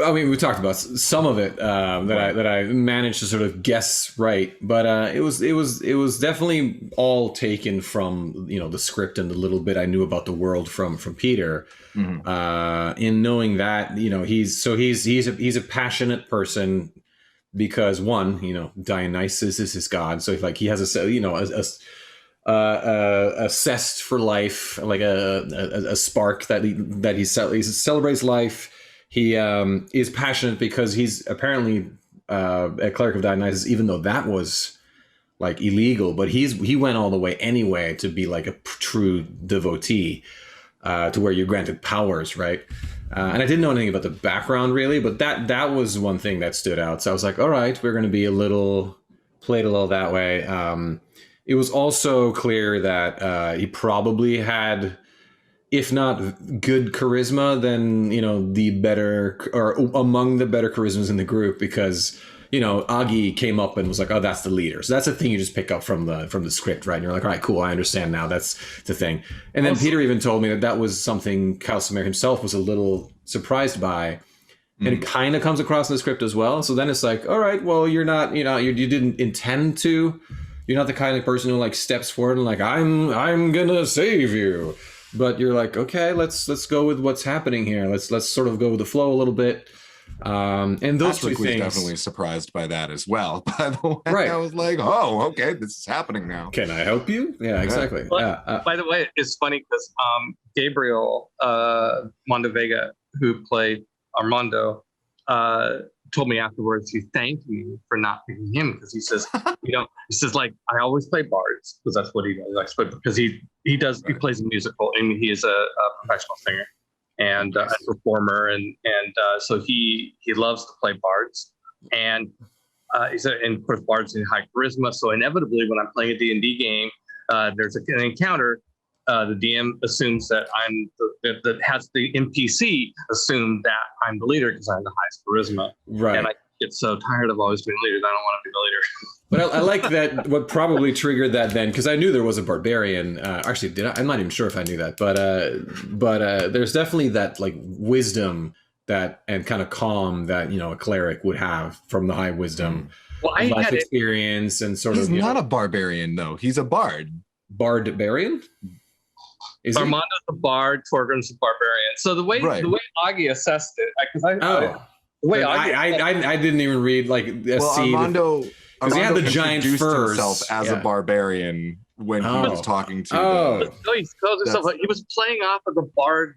I mean, we talked about some of it that I managed to sort of guess right, but it was definitely all taken from the script and the little bit I knew about the world from Peter. Mm-hmm. In knowing that he's a passionate person because one, Dionysus is his god, so he has a zest for life, like a spark that he celebrates life. He is passionate because he's apparently a cleric of Dionysus, even though that was like illegal, but he went all the way anyway to be like a true devotee, to where you're granted powers, right? And I didn't know anything about the background really, but that was one thing that stood out. So I was like, all right, we're going to be played a little that way. It was also clear that he probably had, if not good charisma, then, the better, or among the better charismas in the group, because, Augie came up and was like, oh, that's the leader. So that's a thing you just pick up from the script, right? And you're like, all right, cool, I understand now. That's the thing. And then Peter even told me that was something Kalsimir himself was a little surprised by. And it kind of comes across in the script as well. So then it's like, all right, well, you're not, you didn't intend to. You're not the kind of person who like steps forward and like, I'm gonna save you. But you're like, okay, let's go with what's happening here. Let's sort of go with the flow a little bit. And those Patrick two was things. definitely surprised by that as well. By the way, Right. I was like, oh, okay, this is happening now. Can I help you? Yeah, exactly. But- Yeah. By the way, it's funny because Gabriel Mondovega, who played Armando, told me afterwards he thanked me for not picking him, because he says, like, I always play bards because that's what he does. Because he plays a musical and he is a professional singer and a performer, and so he loves to play bards. And he said, and of course, bards need high charisma. So inevitably, when I'm playing a D&D game, there's an encounter. The DM assumes that that has the NPC assume that I'm the leader because I have the highest charisma. Right. And I get so tired of always being leaders. I don't want to be the leader. But I like that. What probably triggered that then, because I knew there was a barbarian. Actually, did I? I'm not even sure if I knew that. But there's definitely that like wisdom that and kind of calm that a cleric would have from the high wisdom, Well, I life had it. experience, and sort He's of not a barbarian though. He's a bard. barbarian. Is he? Armando's a bard, Torgrim's a barbarian. So the way Right. Augie assessed it, Oh, the way But Augie, I didn't even read like a Well, seed. Armando, Because he had the giant introduced furs. himself as a Yeah. barbarian when he was Oh. talking to. Oh. the, no, he calls himself. He was playing off of the bard,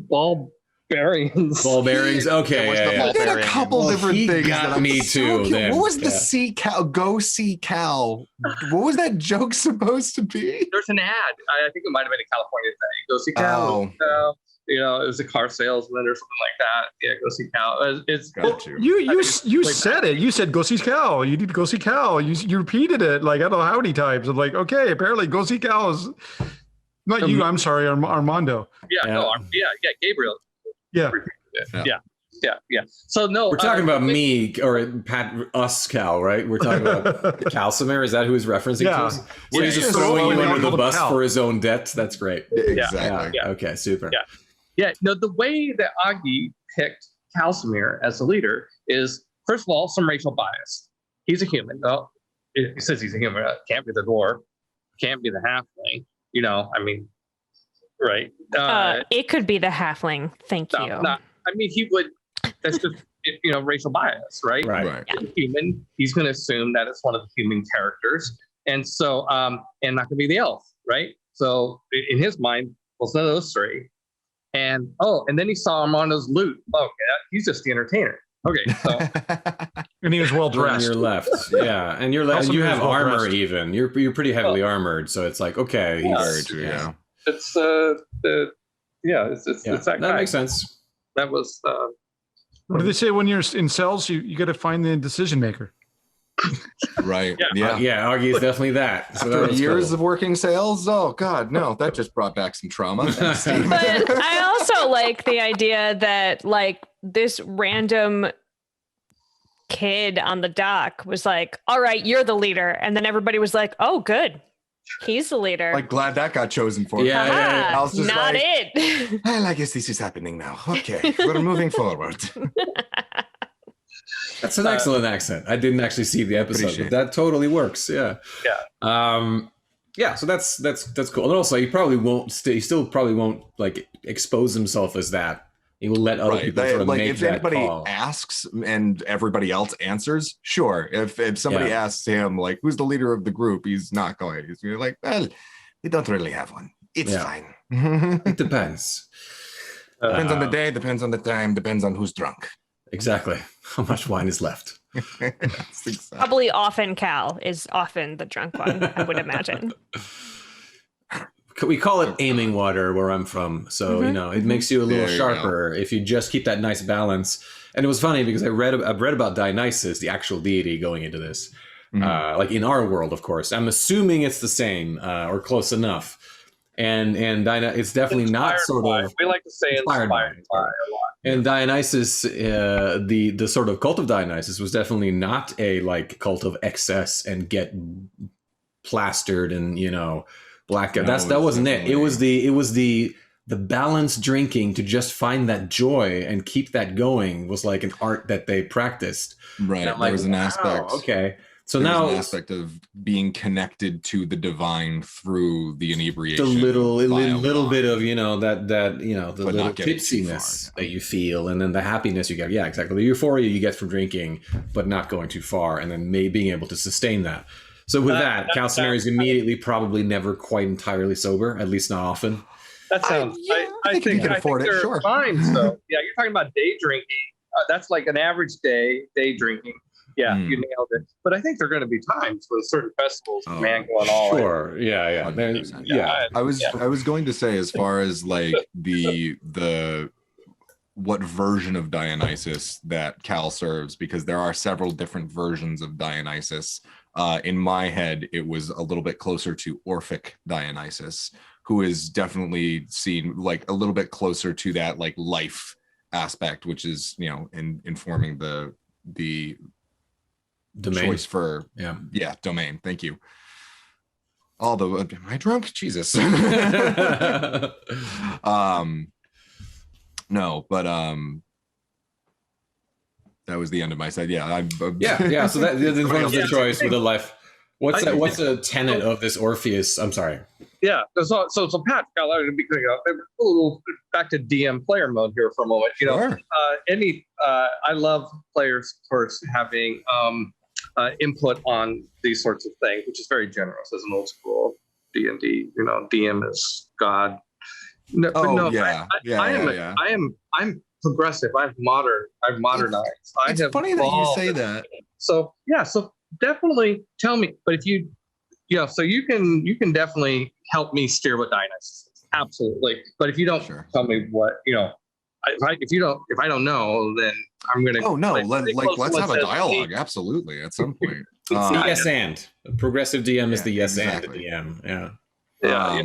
barbarians. Ball bearings. Okay, was yeah, the yeah. ball I did a bearing. couple Well, different he things. got that I'm me so too, curious. then. What was the Yeah. see Cal? Go see Cal. What was that joke supposed to be? There's an ad. I think it might have been a California thing. Go see Cal. Oh. It was a car salesman or something like that. Yeah, go see Cal. It's Got you. You said it. You said go see Cal. You need to go see Cal. You repeated it like I don't know how many times. I'm like, okay, apparently go see Cal is not you. I'm sorry, Armando. Gabriel. Yeah. Yeah. So no, We're talking about me or us, Cal, right? We're talking about Kalsimir. Is that who he's referencing Yeah. to us? So Yeah, he's just yeah. throwing you So under the call him bus Cal. for his own debt. That's great. Exactly. Yeah. Okay. Super. Yeah. Yeah, no, the way that Augie picked Kalsimir as the leader is, first of all, some racial bias. He's a human. Well, he says he's a human. Can't be the dwarf. Can't be the halfling. Right. It could be the halfling. Thank you. He would, that's just, racial bias, right? Right. Right. He's a human. He's going to assume that it's one of the human characters. And so, and not going to be the elf, right? So in his mind, well, it's none of those three. And then he saw Armando's loot. Okay, he's just the entertainer. Okay, so And he was well On dressed. your left, yeah, and you're left. Also You means have well armor. dressed. Even you're pretty heavily armored, so it's like okay, he's, Very true. Yeah. it's it's that that guy. makes sense. That was What do they say when you're in cells? You got to find the decision maker. Right. Yeah. Yeah. Augie is definitely that. So After that was years cool. of working sales, oh god, no, that just brought back some trauma. But I also like the idea that like this random kid on the dock was like, all right, you're the leader. And then everybody was like, oh, good. He's the leader. Like glad that got chosen for. Yeah, me. Aha, I was just not like- it. Well, I guess this is happening now. Okay, we're moving forward. That's an excellent accent. I didn't actually see the episode, Appreciate but that totally works. Yeah. Yeah. So that's cool. And also, he probably won't. He still probably won't like expose himself as that. He will let other Right. people sort of Like make if that anybody call. asks and everybody else answers, sure. If somebody Yeah. asks him like who's the leader of the group, he's not going. He's gonna be like, well, we don't really have one. It's Yeah. fine. It depends. Depends on the day, depends on the time, depends on who's drunk. Exactly. How much wine is left? That's exactly. Probably often Cal is often the drunk one, I would imagine. We call it aiming water where I'm from. So, you know, it makes you a little There you sharper if you just keep that nice balance. And it was funny because I've read about Dionysus, the actual deity, going into this. Like in our world, of course. I'm assuming it's the same or close enough. And it's definitely not sort of. We like to say inspired by a lot. And Dionysus, the sort of cult of Dionysus was definitely not a like cult of excess and get plastered and, you know, black. No, That wasn't it. It was the balanced drinking to just find that joy and keep that going was like an art that they practiced. Right. There was an aspect. Okay. So There's now an aspect of being connected to the divine through the inebriation. the little vile bit of, you know, that you know, the But little not getting too tipsiness far. that you feel, and then the happiness you get. Yeah, exactly. The euphoria you get from drinking, but not going too far, and then being able to sustain that. So with that, Calcinari is immediately probably never quite entirely sober, at least not often. That sounds. I think you can afford it, they're sure. Fine. So yeah, you're talking about day drinking. That's like an average day drinking. Yeah, you nailed it. But I think there are going to be times with certain festivals, man, going all in. Sure. Yeah. 100%. Yeah. I was going to say, as far as like the what version of Dionysus that Cal serves, because there are several different versions of Dionysus. In my head, it was a little bit closer to Orphic Dionysus, who is definitely seen like a little bit closer to that like life aspect, which is, you know, informing the Domain. choice for domain. Thank you. Although, am I drunk? Jesus. No, but that was the end of my side. Yeah, Yeah. So that informs the choice with a life. What's I- what's a tenet of this Orpheus? I'm sorry. Yeah. So Pat, a little back to DM player mode here for a moment. You know, Sure. I love players, of course, having input on these sorts of things, which is very generous as an old school D&D. You know, DM is God. No, but Oh, no, yeah. I'm progressive. I've modernized. I It's have funny that you evolved. say that. So yeah, so definitely tell me. But if you, so you can definitely help me steer what Dionysus is. Absolutely. But if you don't Sure. tell me what, if I don't know, then I'm gonna. Oh no, pretty let's close to have what a says dialogue. Absolutely, at some point. It's the yes and. A progressive DM is Yeah, the yes exactly. and the DM. Yeah. Yeah,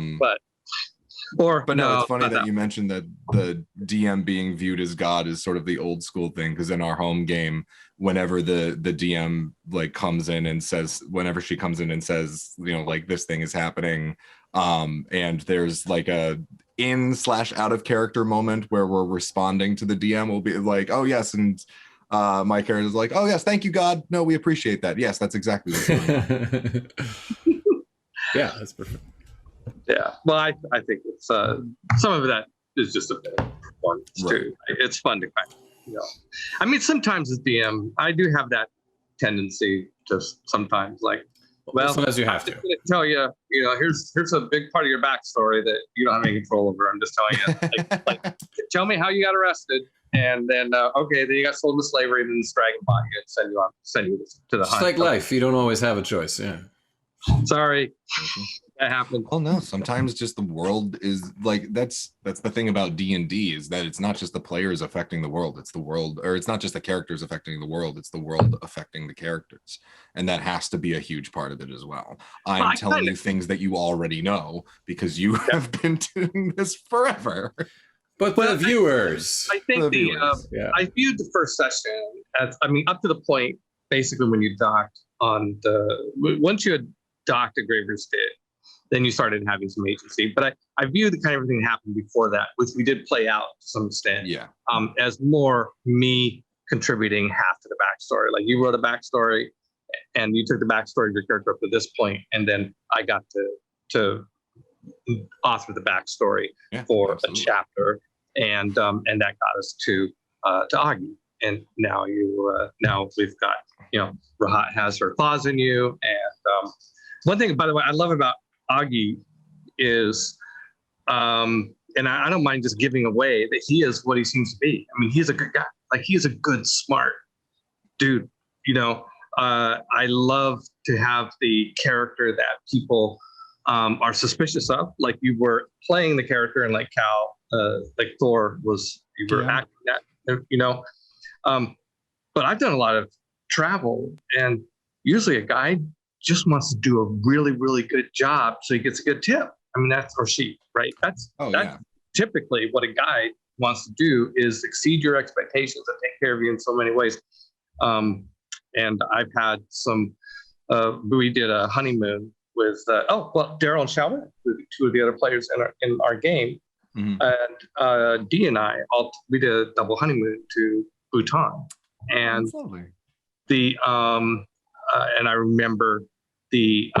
but no, it's funny not that you mentioned that the DM being viewed as God is sort of the old school thing, because in our home game, whenever the DM like comes in and says, whenever she comes in and says, you know, like this thing is happening, and there's like a in/out of character moment where we're responding to the DM, will be like, oh yes, and my character is like, oh yes, thank you, God. No, we appreciate that. Yes, that's exactly what we're doing. Yeah, that's perfect. Yeah, well, I think it's some of that is just a bit of performance too. It's fun to kind of, I mean, sometimes as DM, I do have that tendency to sometimes like, well, sometimes you have I'm to. just gonna tell you, here's a big part of your backstory that you don't have any control over. I'm just telling you, like tell me how you got arrested, and then okay, then you got sold into slavery, and then this dragon bought you and send you to the Just hunt. like life, you don't always have a choice. Yeah. Sorry, that happened. Well, no, sometimes just the world is like, that's the thing about D&D, is that it's not just the players affecting the world, it's the world, or it's not just the characters affecting the world, it's the world affecting the characters, and that has to be a huge part of it as well. I'm telling you things that you already know because you have been doing this forever. But the viewers, I think I viewed the first session as, up to the point basically when you docked once you had docked at Graver's Pit, then you started having some agency. But I viewed the kind of everything that happened before that, which we did play out to some extent, as more me contributing half to the backstory. Like you wrote a backstory and you took the backstory of your character up to this point, and then I got to author the backstory for a chapter, and that got us to Augie. And now we've got, Rahat has her claws in you. And one thing, by the way, I love about Augie is, and I don't mind just giving away that he is what he seems to be. I mean, he's a good guy. Like, he's a good, smart dude. I love to have the character that people are suspicious of, like you were playing the character, and like Cal, like Thor was, you were Yeah. acting that, but I've done a lot of travel, and usually a guy just wants to do a really, really good job so he gets a good tip. I mean, that's, or she, right? That's typically what a guide wants to do, is exceed your expectations and take care of you in so many ways. And I've had some, we did a honeymoon with, Daryl and Shalwell, two of the other players in our game. Mhm. And Dee and I, we did a double honeymoon to Bhutan. And That's lovely. and I remember the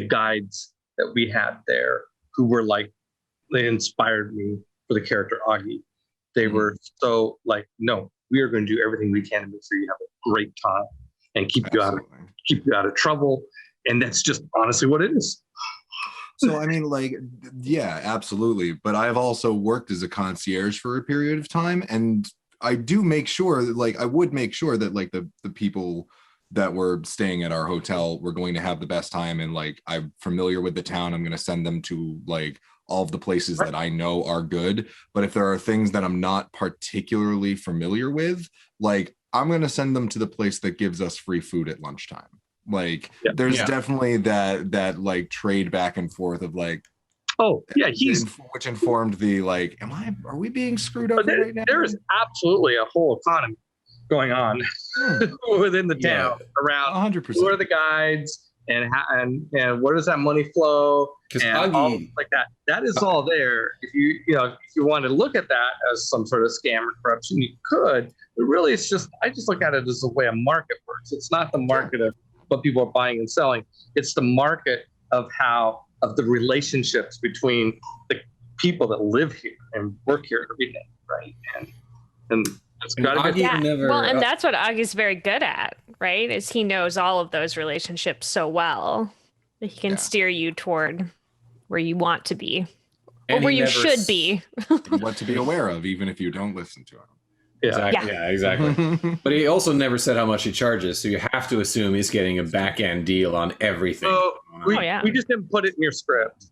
guides that we had there, who were like, they inspired me for the character Augie. They were so like, no, we are going to do everything we can to make sure you have a great time and keep you out of trouble. And that's just honestly what it is. So, I mean, like, yeah, absolutely. But I've also worked as a concierge for a period of time, and I do make sure that, like, I would make sure that, like, the people that were staying at our hotel were going to have the best time. And, like, I'm familiar with the town. I'm going to send them to, like, all of the places that I know are good. But if there are things that I'm not particularly familiar with, like, I'm going to send them to the place that gives us free food at lunchtime. Like, there's definitely that like trade back and forth of like, oh yeah, which informed the like, are we being screwed over right now? There is absolutely a whole economy going on within the town around 100%. who are the guides and where does that money flow, and all like that. That is all there. If you want to look at that as some sort of scam or corruption, you could. But really, I just look at it as the way a market works. It's not the market of what people are buying and selling. It's the market of the relationships between the people that live here and work here every day, right? And it's got to be. And that's what Augie's very good at, right? Is he knows all of those relationships so well that he can steer you toward where you want to be, or where you should be. What to be aware of, even if you don't listen to him. Exactly. But he also never said how much he charges, so you have to assume he's getting a back end deal on everything. So we just didn't put it in your script.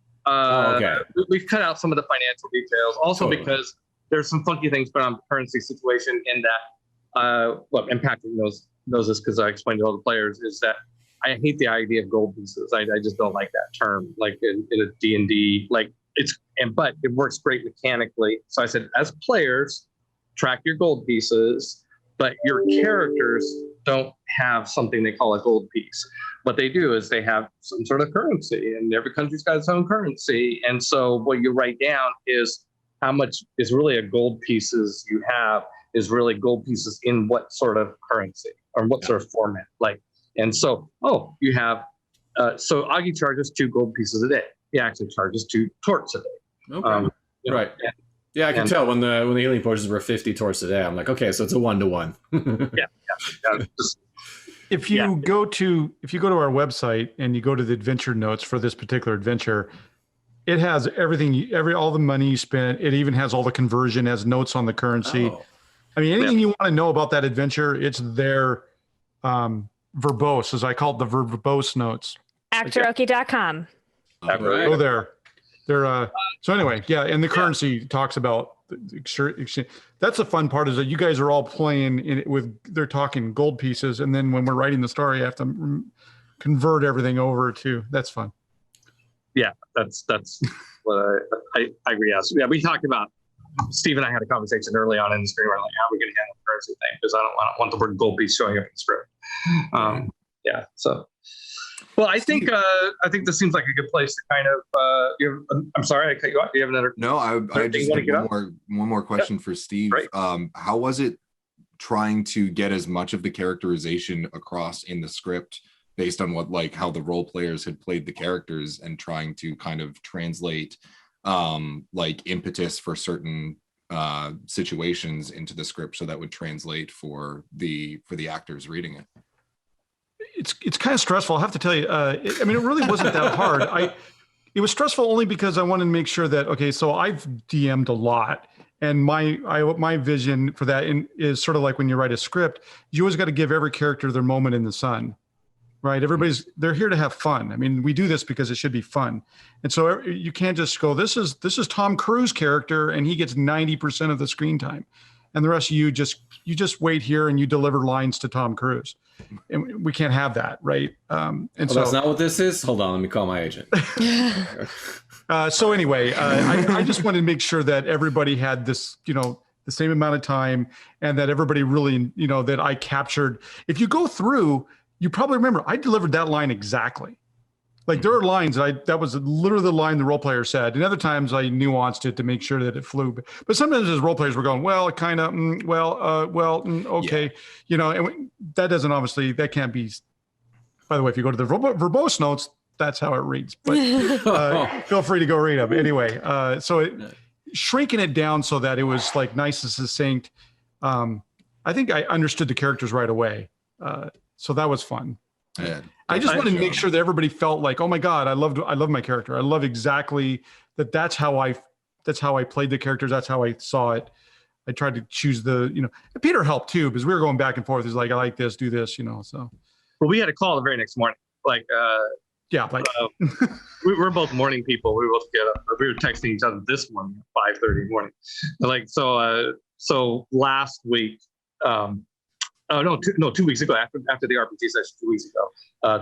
We've cut out some of the financial details, also because there's some funky things going on the currency situation. In that, and Patrick knows this because I explained to all the players, is that I hate the idea of gold pieces. I just don't like that term, like in a D&D. Like but it works great mechanically. So I said, as players, track your gold pieces, but your characters don't have something they call a gold piece. What they do is they have some sort of currency, and every country's got its own currency. And so what you write down is how much is really a gold pieces you have is really gold pieces in what sort of currency or what sort of format. Like, and so, you have, so Augie charges 2 gold pieces a day. He actually charges 2 torts a day. Okay. Right. Yeah, I can tell when the healing potions were 50 torts a day. I'm like, okay, so it's a 1-to-1. If you go to our website and you go to the adventure notes for this particular adventure, it has everything, all the money you spent. It even has all the conversion, has notes on the currency. I mean, anything you want to know about that adventure, it's there, verbose, as I call it, the verbose notes. Actoroki.com. Go there. So anyway, and the currency talks about the exchange. That's the fun part, is that you guys are all playing they're talking gold pieces, and then when we're writing the story, you have to convert everything over to. That's fun. Yeah, that's what I agree. Yeah, we talked about. Steve and I had a conversation early on in the screen. We're like, how are we going to handle the currency thing? Because I don't want the word gold piece showing up in the script. So. Well, I think this seems like a good place to kind of. I'm sorry, I cut you off. Do you have another? No, I just have one more question for Steve. Right. How was it trying to get as much of the characterization across in the script based on how the role players had played the characters, and trying to kind of translate impetus for certain situations into the script so that would translate for the actors reading it? It's kind of stressful. I have to tell you. It really wasn't that hard. it was stressful only because I wanted to make sure that, okay, so I've DM'd a lot, and my vision for that is sort of like when you write a script, you always got to give every character their moment in the sun, right? They're here to have fun. I mean, we do this because it should be fun. And so you can't just go, this is Tom Cruise character and he gets 90% of the screen time. And the rest of you just wait here and you deliver lines to Tom Cruise. And we can't have that, right? That's not what this is. Hold on, let me call my agent. So anyway, I just wanted to make sure that everybody had this, the same amount of time, and that everybody really, that I captured. If you go through, you probably remember I delivered that line exactly. Like there are lines that was literally the line the role player said, and other times I nuanced it to make sure that it flew. But sometimes as role players were going, well, kind of, okay, and that doesn't obviously, that can't be. By the way, if you go to the verbose notes, that's how it reads. But feel free to go read them anyway. Shrinking it down so that it was like nice and succinct. I think I understood the characters right away, so that was fun. Yeah. I just wanted to make sure that everybody felt like, oh my God, I love my character. I love exactly that. That's how I played the characters. That's how I saw it. I tried to choose and Peter helped too, because we were going back and forth. He's like, I like this, do this, so. Well, we had a call the very next morning. We were both morning people. We both get up. We were texting each other this morning at 5:30 in the morning. So last week, 2 weeks ago, after the RPG session 2 weeks ago,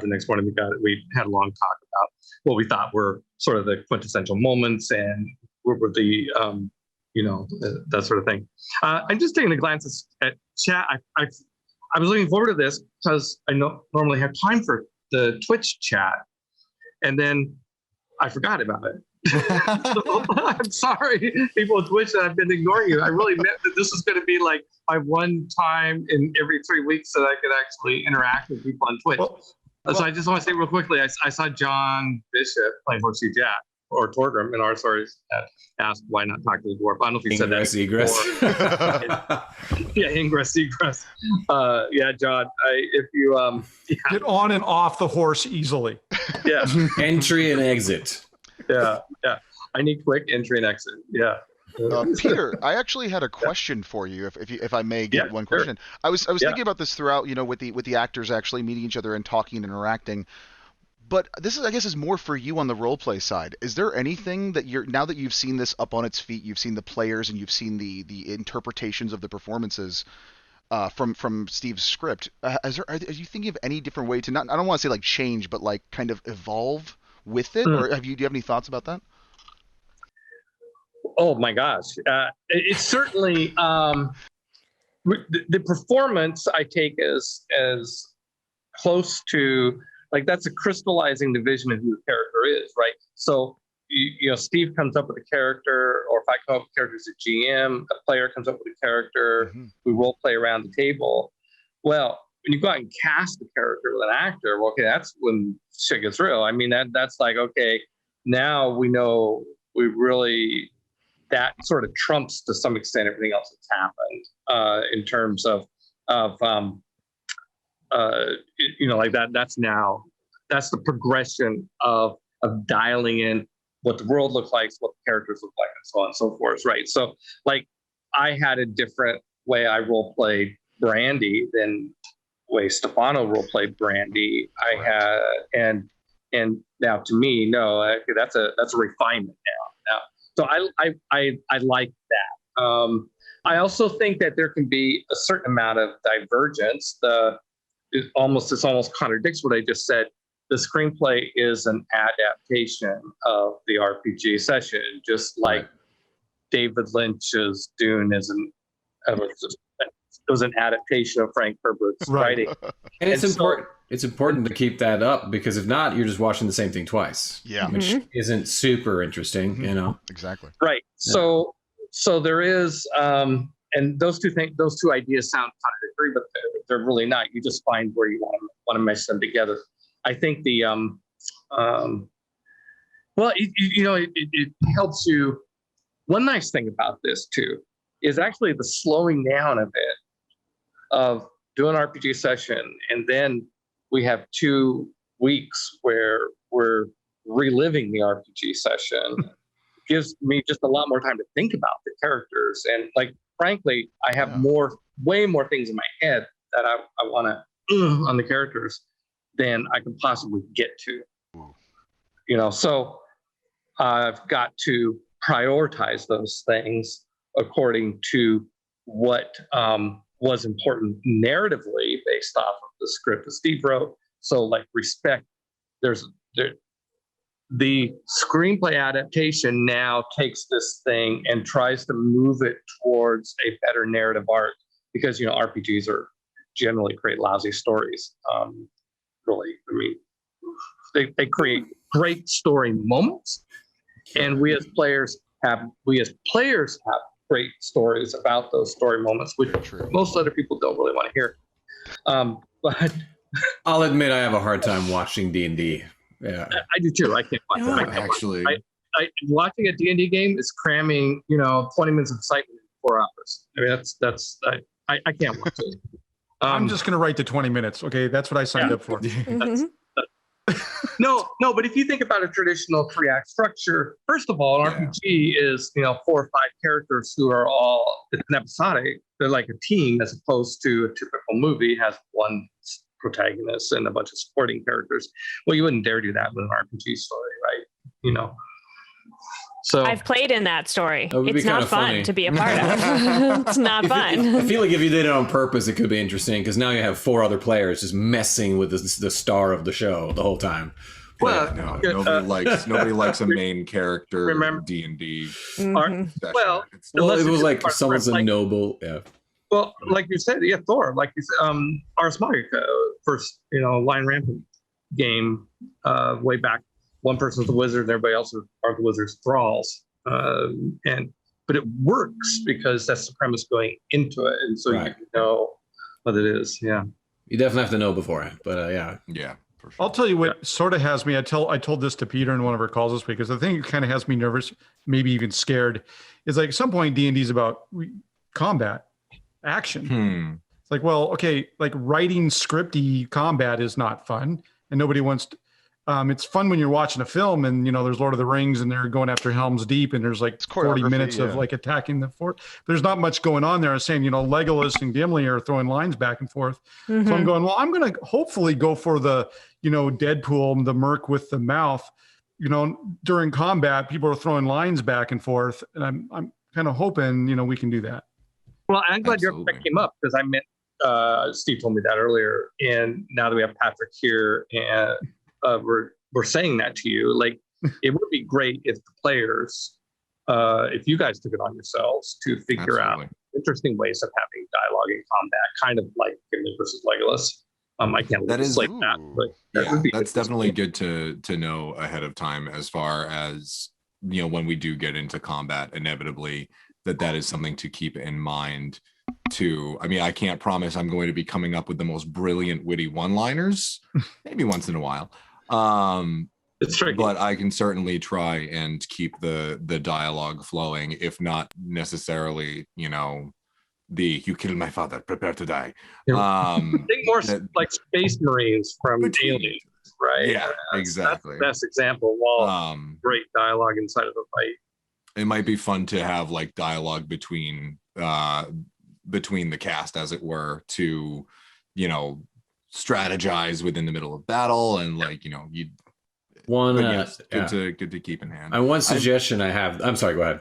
the next morning we had a long talk about what we thought were sort of the quintessential moments and what were the that sort of thing. I'm just taking a glance at chat. I was looking forward to this because I normally have time for the Twitch chat, and then I forgot about it. So, I'm sorry, people on Twitch, that I've been ignoring you. I really meant that this is going to be like my one time in every 3 weeks that I could actually interact with people on Twitch. So I just want to say real quickly, I saw John Bishop playing Horsey Jack, or Torgrim in our stories, asked why not talk to the dwarf. I don't know if he said that. Egress. Yeah, ingress, egress. Yeah, John, if you get on and off the horse easily. Yeah. Entry and exit. Yeah. I need quick entry and exit. Yeah. Peter, I actually had a question for you, if I may get one question. Sure. I was thinking about this throughout, with the actors actually meeting each other and talking and interacting. But this is more for you on the role play side. Is there anything that now that you've seen this up on its feet, you've seen the players and you've seen the interpretations of the performances from Steve's script? Are you thinking of any different way to not? I don't want to say like change, but like kind of evolve with it, or do you have any thoughts about that? Oh my gosh, it's certainly the performance I take as close to. Like that's a crystallizing the vision of who the character is, right? So, Steve comes up with a character, or if I come up with a character as a GM, a player comes up with a character, we role play around the table. Well, when you go out and cast a character with an actor, well, okay, that's when shit gets real. I mean, that's like, okay, now we know that sort of trumps to some extent everything else that's happened in terms of like that. That's the progression of dialing in what the world looks like, what the characters look like, and so on and so forth, right? So, like, I had a different way I role played Brandy than way Stefano role played Brandy. I had, and now to me, no, that's a refinement now. So I like that. I also think that there can be a certain amount of divergence. It almost contradicts what I just said. The screenplay is an adaptation of the RPG session, just like David Lynch's Dune was an adaptation of Frank Herbert's writing. And it's important. It's important to keep that up, because if not, you're just watching the same thing twice. Yeah, which isn't super interesting, Exactly. Right. Yeah. So there is. And those two ideas sound contradictory, but they're really not. You just find where you want to mesh them together. I think it helps you. One nice thing about this too is actually the slowing down a bit of doing an RPG session, and then we have 2 weeks where we're reliving the RPG session gives me just a lot more time to think about the characters. And like, frankly, I have way more things in my head that I want to on the characters than I can possibly get to. You know, so I've got to prioritize those things according to what was important narratively based off of the script that Steve wrote. So like respect, the screenplay adaptation now takes this thing and tries to move it towards a better narrative arc, because, you know, RPGs are generally create lousy stories. Really, I mean, they create great story moments, and we as players have great stories about those story moments, which most other people don't really want to hear. But I'll admit I have a hard time watching D&D. Yeah, I do too. I can't watch No, that. actually, Watching a D&D game is cramming, 20 minutes of excitement in 4 hours. I mean, I can't watch it. I'm just going to write the 20 minutes. Okay, that's what I signed up for. No, but if you think about a traditional 3-act structure, first of all, an RPG is 4 or 5 characters who are all, it's an episodic. They're like a team, as opposed to a typical movie has one protagonist and a bunch of supporting characters. Well, you wouldn't dare do that with an RPG story, right? So I've played in that story. That would be It's not kinda fun funny. to be a part of. It's not I fun. feel like if you did it on purpose, it could be interesting, because now you have 4 other players just messing with the star of the show the whole time. well, no, nobody likes a main character. Remember- D&D. Mhm. session. Well, It's- Well, Unless it it's was just like part of someone's a like- noble. Yeah. Well, like you said, Thor, like you said, Ars Magica, first, Lion Rampant game, way back. One person's the wizard, and everybody else are the wizard's thralls. But it works because that's the premise going into it, and so Right. you know what it is. Yeah. You definitely have to know beforehand, but yeah. Yeah, for sure. I'll tell you what sort of has me. I told this to Peter in one of our calls this week, because the thing that kind of has me nervous, maybe even scared, is like at some point D&D is about combat, action. It's like, well, okay, like writing scripty combat is not fun, and nobody wants to. It's fun when you're watching a film and there's Lord of the Rings and they're going after Helm's Deep and there's like It's 40 choreography, minutes of yeah. like attacking the fort. There's not much going on there. I was saying, Legolas and Gimli are throwing lines back and forth. So I'm going, well, I'm going to hopefully go for the, Deadpool, the merc with the mouth. During combat, people are throwing lines back and forth, and I'm kind of hoping, we can do that. Well, I'm glad your Absolutely. that came up, because I meant Steve told me that earlier, and now that we have Patrick here, and we're saying that to you, like it would be great if the players, if you guys took it on yourselves to figure out Absolutely. interesting ways of having dialogue in combat, kind of like Gimli versus Legolas. I can't That is- like that, but that Yeah, would be that's interesting. definitely good to know ahead of time, as far as when we do get into combat inevitably, that is something to keep in mind too. I mean, I can't promise I'm going to be coming up with the most brilliant witty one-liners, maybe once in a while, It's tricky. but I can certainly try and keep the dialogue flowing, if not necessarily the "you killed my father, prepare to die." I think more that- like Space Marines from Between- Aliens, right? Yeah, That's exactly. the best example. While great dialogue inside of the fight. It might be fun to have like dialogue between the cast, as it were, to strategize within the middle of battle, and you. One, But yes, yeah. good to keep in hand. And one suggestion I have. I'm sorry. Go ahead.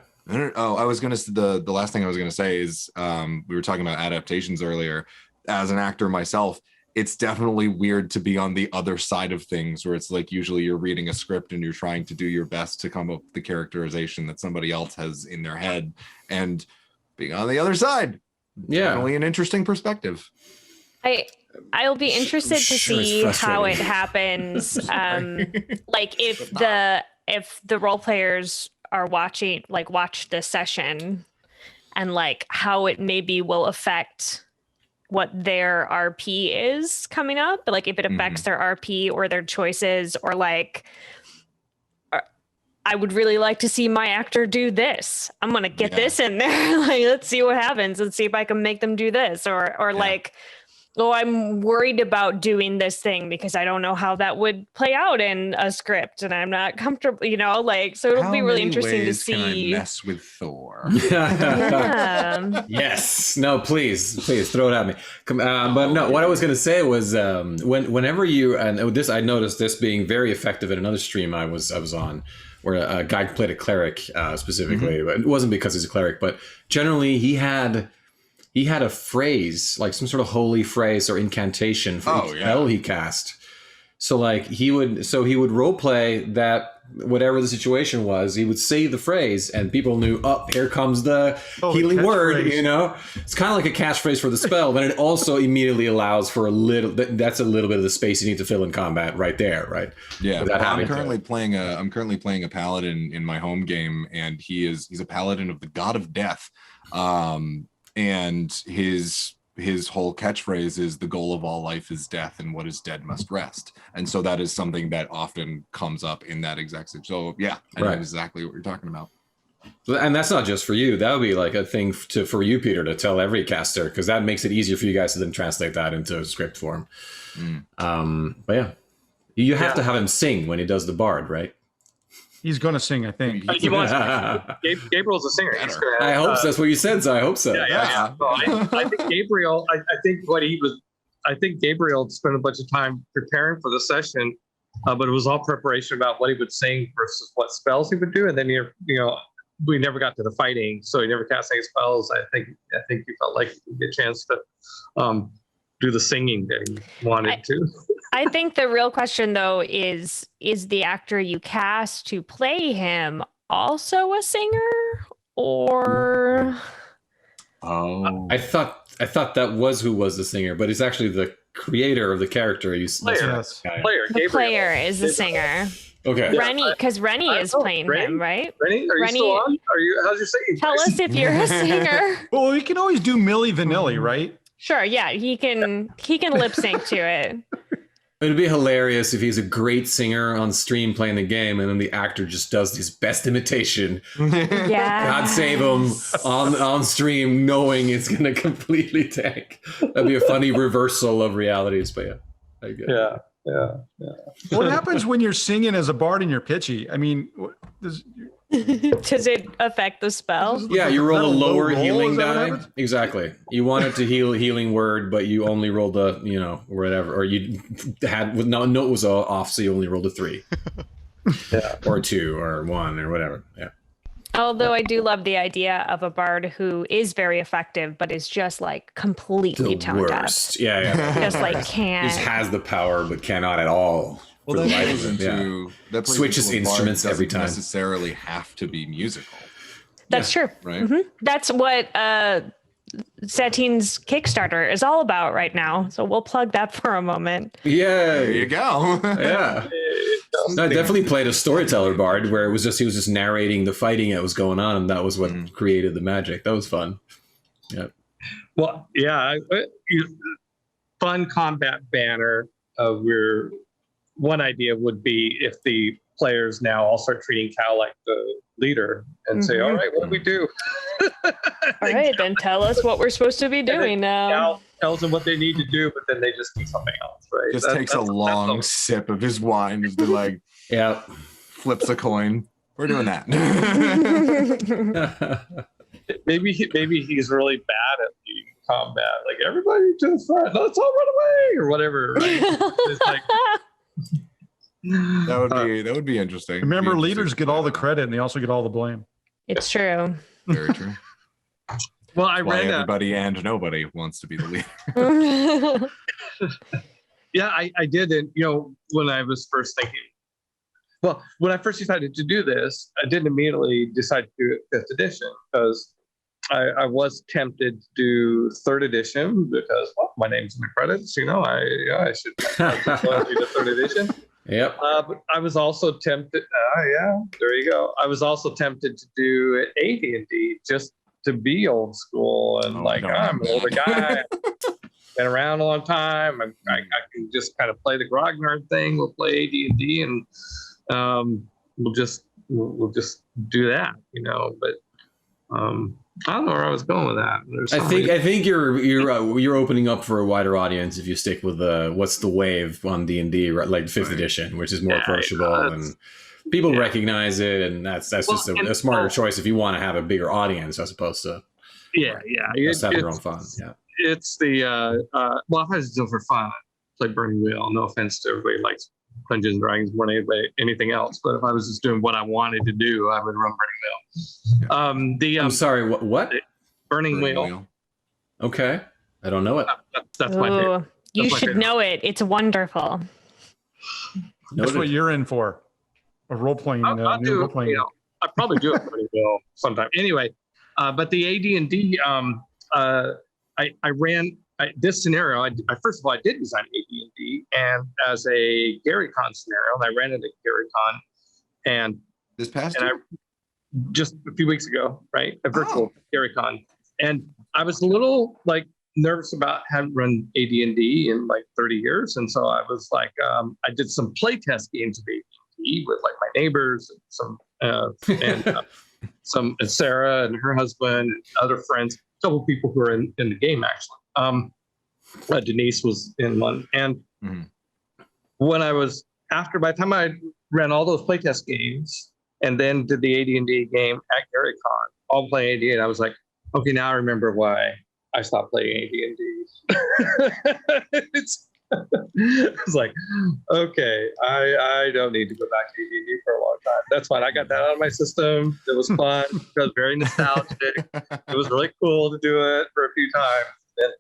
I was gonna. The last thing I was gonna say is, we were talking about adaptations earlier. As an actor myself, it's definitely weird to be on the other side of things, where it's like usually you're reading a script and you're trying to do your best to come up with the characterization that somebody else has in their head, and being on the other side. Yeah. Definitely an interesting perspective. I'll be interested to Sure, it's see how it frustrating. happens. Like if the role players are watch the session, and like how it maybe will affect what their RP is coming up, but like if it affects their RP or their choices, or like I would really like to see my actor do this. I'm gonna get Yeah. this in there. Like, let's see what happens and see if I can make them do this, or like oh, I'm worried about doing this thing because I don't know how that would play out in a script, and I'm not comfortable, like, so it'll How be really many interesting to ways can I see. mess with Thor? Yeah. Yes. No, please throw it at me. But no, what I was going to say was whenever you, and this, I noticed this being very effective in another stream I was on, where a guy played a cleric specifically, but it wasn't because he's a cleric, but generally he had a phrase, like some sort of holy phrase or incantation for each spell he cast. So like he would role play that whatever the situation was, he would say the phrase and people knew, oh, here comes the healing word, It's kind of like a catchphrase for the spell, but it also immediately allows for that's a little bit of the space you need to fill in combat right there, right? Yeah. I'm currently playing a paladin in my home game, and he's a paladin of the god of death. And his whole catchphrase is the goal of all life is death, and what is dead must rest. And so that is something that often comes up in that exact situation. So yeah, I know exactly what you're talking about. And that's not just for you. That would be like a thing for you, Peter, to tell every caster, because that makes it easier for you guys to then translate that into script form. But yeah, you have to have him sing when he does the bard, right? He's going to sing, I think. He wants Gabriel's a singer. He's gonna, I hope that's what you said, so I hope so. Yeah. So I think Gabriel, I think Gabriel spent a bunch of time preparing for the session, but it was all preparation about what he would sing versus what spells he would do. And then, we never got to the fighting, so he never cast any spells. I think he felt like he could get a chance to do the singing that he wanted to. I think the real question, though, is the actor you cast to play him also a singer, or? Oh, I thought that was who was the singer, but it's actually the creator of the character. Player. The player is the singer. Okay. Rennie, because Rennie is playing him, right? Rennie, are you still on? How's your singing? Tell us if you're a singer. Well, we can always do Milli Vanilli, right? Sure, yeah, he can lip sync to it. It'd be hilarious if he's a great singer on stream playing the game, and then the actor just does his best imitation. Yeah. God save him on stream, knowing it's going to completely tank. That'd be a funny reversal of realities, but yeah. I get it. Yeah. What happens when you're singing as a bard and you're pitchy? I mean, does it affect the spell? Yeah, you roll a lower healing Is that what die. happens? Exactly. You wanted to heal a healing word, but you only rolled a, whatever, or you had note was off, so you only rolled a 3, or a 2, or 1, or whatever. Yeah. Although I do love the idea of a bard who is very effective, but is just like completely tone deaf. Worst. Yeah. Just like can't. Just has the power, but cannot at all. Well, for the that life plays of him. into that plays Switches into a bard instruments every doesn't time. necessarily have to be musical, That's true. right? Mhm. That's what Satine's Kickstarter is all about right now. So we'll plug that for a moment. There you Yeah. go. Yeah. No, I definitely played a storyteller bard where he was just narrating the fighting that was going on, and that was what created the magic. That was fun. Yeah. Well, yeah. Fun combat banner. One idea would be if the players now all start treating Cal like the leader and say, "All right, what do we do?" All right, then tell us what we're supposed to be doing now. Cal tells them what they need to do, but then they just do something else, right? Just takes a long sip of his wine, just be like, Yeah. flips a coin. We're doing that. Maybe he's really bad at leading combat. Like, everybody to the front, let's all run away, or whatever. Right? It's like, that would be interesting. remember, Be leaders interesting get all to the play credit and they also get all the blame. It's true. that. Very true. well, I Why read everybody and nobody wants to be the leader. Yeah, I did. And, when I was first thinking, when I first decided to do this, I didn't immediately decide to do it 5th edition, because I was tempted to do 3rd edition because, my name's in the credits, I should do the 3rd edition. Yep. But I was also tempted, there you go. I was also tempted to do AD&D just to be old school and I'm an older guy. Been around a long time. I can just kind of play the grognard thing. We'll play AD&D and we'll just do that, But I don't know where I was going with that. There's I some think reason- you're opening up for a wider audience if you stick with the what's the wave on D&D, like 5th edition, which is more Yeah, approachable that's- and people yeah. recognize it, and that's Well, just and- a smarter well- choice if you want to have a bigger audience as opposed to yeah. just have your own fun. Yeah. It's the well, if I was doing it for fun, I'd play Burning Wheel. No offense to everybody who likes Dungeons and Dragons more than anybody, anything else, but if I was just doing what I wanted to do, I would run Burning Wheel. I'm sorry. What? Burning Wheel. Okay, I don't know it. That's my favorite. Ooh, you That's my should favorite. know it. It's wonderful. That's what Noted. you're in for. A role playing. I'll New do. role playing. I probably do it pretty well sometime. Anyway, but the AD&D, I ran this scenario. I first of all, I did design AD&D, and as a GaryCon scenario, and I ran it at GaryCon, and This past and I year? just a few weeks ago, right, a virtual GaryCon, and I was a little like nervous about having run AD&D in like 30 years, and so I was like, I did some playtest games of AD&D with like my neighbors and some Sarah and her husband and other friends, a couple people who are in the game actually. Denise was in one, and Mhm. when I was by the time I ran all those playtest games and then did the AD&D game at GaryCon, all playing AD&D, and I was like, okay, now I remember why I stopped playing AD&D. It's like, okay, I don't need to go back to AD&D for a long time. That's fine. I got that out of my system. It was fun. It was very nostalgic. It was really cool to do it for a few times. And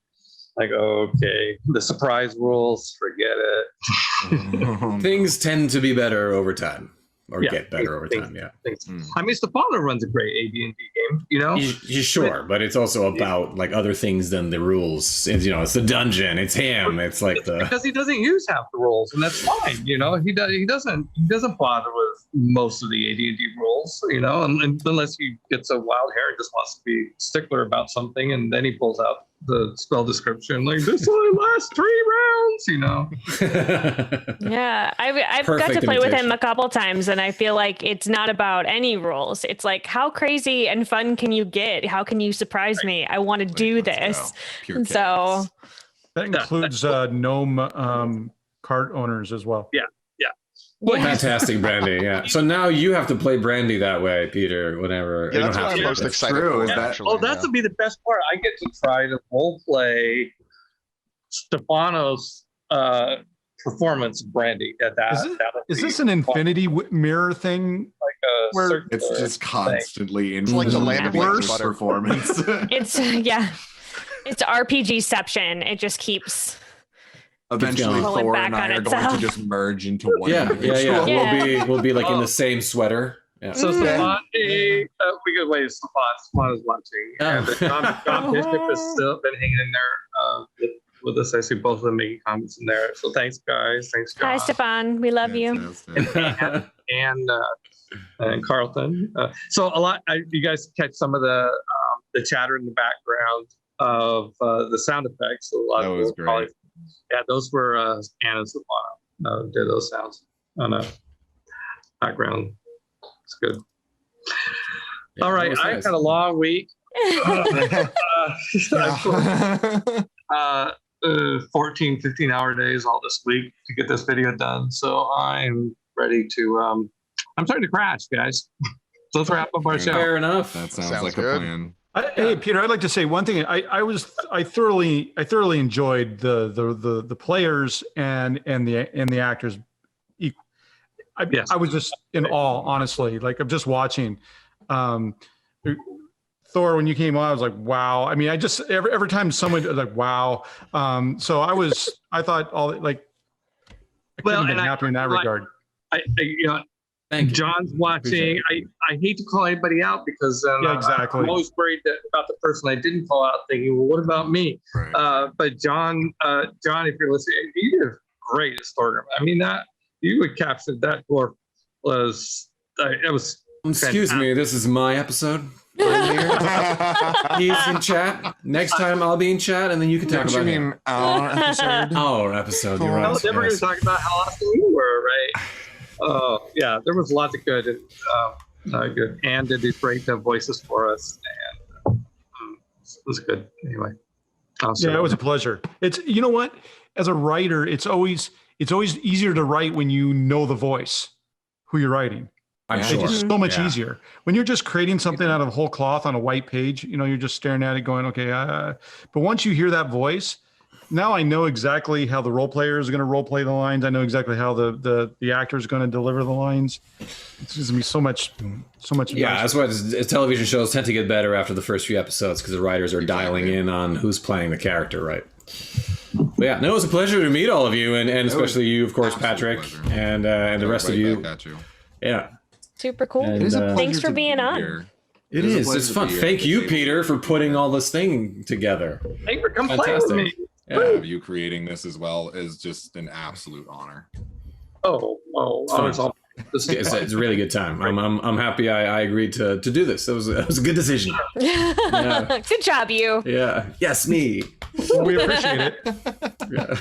like, okay, the surprise rules, forget it. Things tend to be better over time, or Yeah, get better over things- time. Yeah. Things. Mm. I mean, Stefano runs a great AD&D game, you know? You sure, but it's also about like other things than the rules. It's, it's the dungeon. It's him. It's like the Because he doesn't use half the rules, and that's fine. You know, he doesn't bother with most of the AD&D rules. You know, and unless he gets a wild hair and just wants to be stickler about something, and then he pulls out the spell description like this only lasts 3 rounds. You know, Yeah, I've got Perfect to play with him imitation. a couple times, and I feel like it's not about any rules. It's like, how crazy and fun can you get? How can you surprise me? I want to do this. Pure And so, chaos. That includes gnome cart owners as well. yeah. Fantastic, Brandy. Yeah. So now you have to play Brandy that way, Peter. Whenever Yeah, you that's don't what have I'm to. most That's excited true, for. is that- Actually, oh, that's yeah. to be the best part. I get to try to role play Stefano's performance of Brandy at that. Is this an infinity mirror thing? where- circular It's just constantly in It's like the land of worse butter. performance. It's it's RPGception. It just keeps. Eventually, Pull it Thor back and I on are going to itself. just merge into one. Yeah. individual. Yeah. We'll be like in the same sweater. Yeah. So Mm. Stefan, we could wait. Stefan is watching, and John Bishop has still been hanging in there with us. I see both of them making comments in there. So thanks, guys. Thanks, John. Hi, Stefan. We love you. Fantastic. and Carlton. So a lot. You guys catch some of the chatter in the background of the sound effects. A lot That of was people probably- great. yeah, those were Anna and Stefano did those sounds on a background. It's good. All right, that was I nice. had a long week. Yeah. 14, 15-hour days all this week to get this video done. So I'm ready to, I'm starting to crash, guys. So let's wrap up our show. Fair enough. That sounds Sounds like good. a plan. Hey Peter, I'd like to say one thing. I thoroughly enjoyed the players and the actors. Yes. I was just in awe, honestly. Like I'm just watching. Thor, when you came on, I was like, wow. I mean, I just every time someone like, wow. So I thought all like, I Well, couldn't and be I- happier in that like- regard. Thank you. John's watching. I hate to call anybody out because Yeah, exactly. I'm always worried about the person I didn't call out, thinking, well, what about me? Right. But John, if you're listening, you did great at Storgrim. I mean, that you would capture that dwarf was it was Excuse me, this is my episode. Right here. He's in chat. Next time I'll be in chat, and then you can talk Don't you about mean him. our episode? Our episode. You're Oh, I right. was never going yes. to talk about how awesome you were, right? Oh, yeah, there was lots of good. Good. Anne did these great voices for us, and was good. Anyway. Awesome. Yeah, it was a pleasure. It's, you know what? As a writer, it's always easier to write when you know the voice, who you're writing. I'm Yeah. sure. It's just so much Yeah. easier when you're just creating something out of whole cloth on a white page. You know, you're just staring at it, going, "Okay." But once you hear that voice, now I know exactly how the role player is going to role play the lines. I know exactly how the actor is going to deliver the lines. It's just gonna be so much. Yeah, nicer. that's why television shows tend to get better after the first few episodes because the writers are dialing in on who's playing the character, right? But yeah, no, it was a pleasure to meet all of you, and especially you, of course, absolute Patrick, pleasure. and the rest of Right you. back at you. Yeah, Super cool. And, It is a uh, Thanks pleasure for to being be on. here. it It is a is. pleasure It's to fun. be here Thank at you, the Peter, table. for putting all this thing together. Thanks for coming play with Fantastic. me. Yeah. You creating this as well is just an absolute honor. Oh, fun. it's all this It's a really good time. I'm happy I agreed to do this. It was a good decision. Good job, you. Yeah. Yes, me. Well, we appreciate it. Yeah.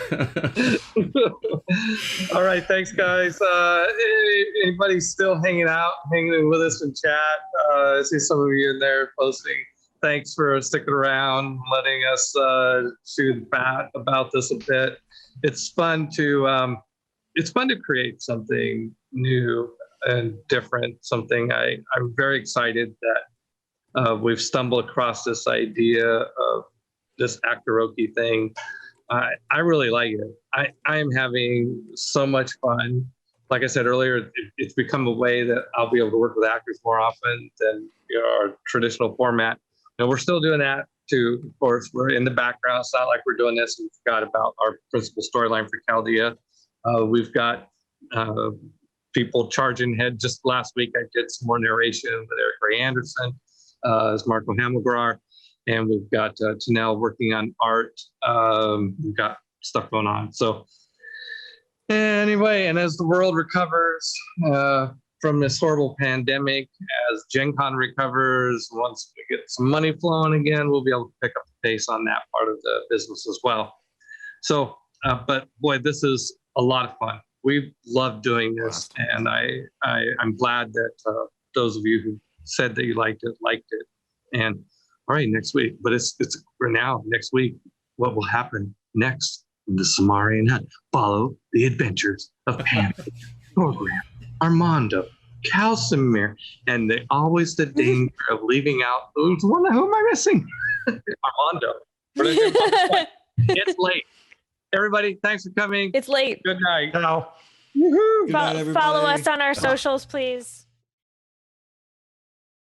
All right, thanks, guys. Anybody still hanging with us in chat? I see some of you in there posting. Thanks for sticking around, letting us shoot the bat about this a bit. It's fun to create something new and different. Something I'm very excited that we've stumbled across this idea of this Actoroki thing. I really like it. I am having so much fun. Like I said earlier, it's become a way that I'll be able to work with actors more often than our traditional format. And we're still doing that too. Of course, we're in the background. It's not like we're doing this and forgot about our principal storyline for Chaldea. We've got people charging head. Just last week, I did some more narration with Eric Ray Anderson as Marco Hamilgrar. And we've got Tanel working on art. We've got stuff going on. So anyway, and as the world recovers from this horrible pandemic, as Gen Con recovers, once we get some money flowing again, we'll be able to pick up the pace on that part of the business as well. So, but boy, this is a lot of fun. We've loved doing this, and I'm glad that those of you who said that you liked it. And all right, next week. But it's for now, next week, what will happen next in the Sumerian hut? Follow the adventures of Pan, Thorgrim, Armando, Calcimir, and always the danger of leaving out who am I missing? Armando. It's late. Everybody, thanks for coming. It's late. Good night. Now. Woohoo. Good night, everybody. Follow us on our socials, please.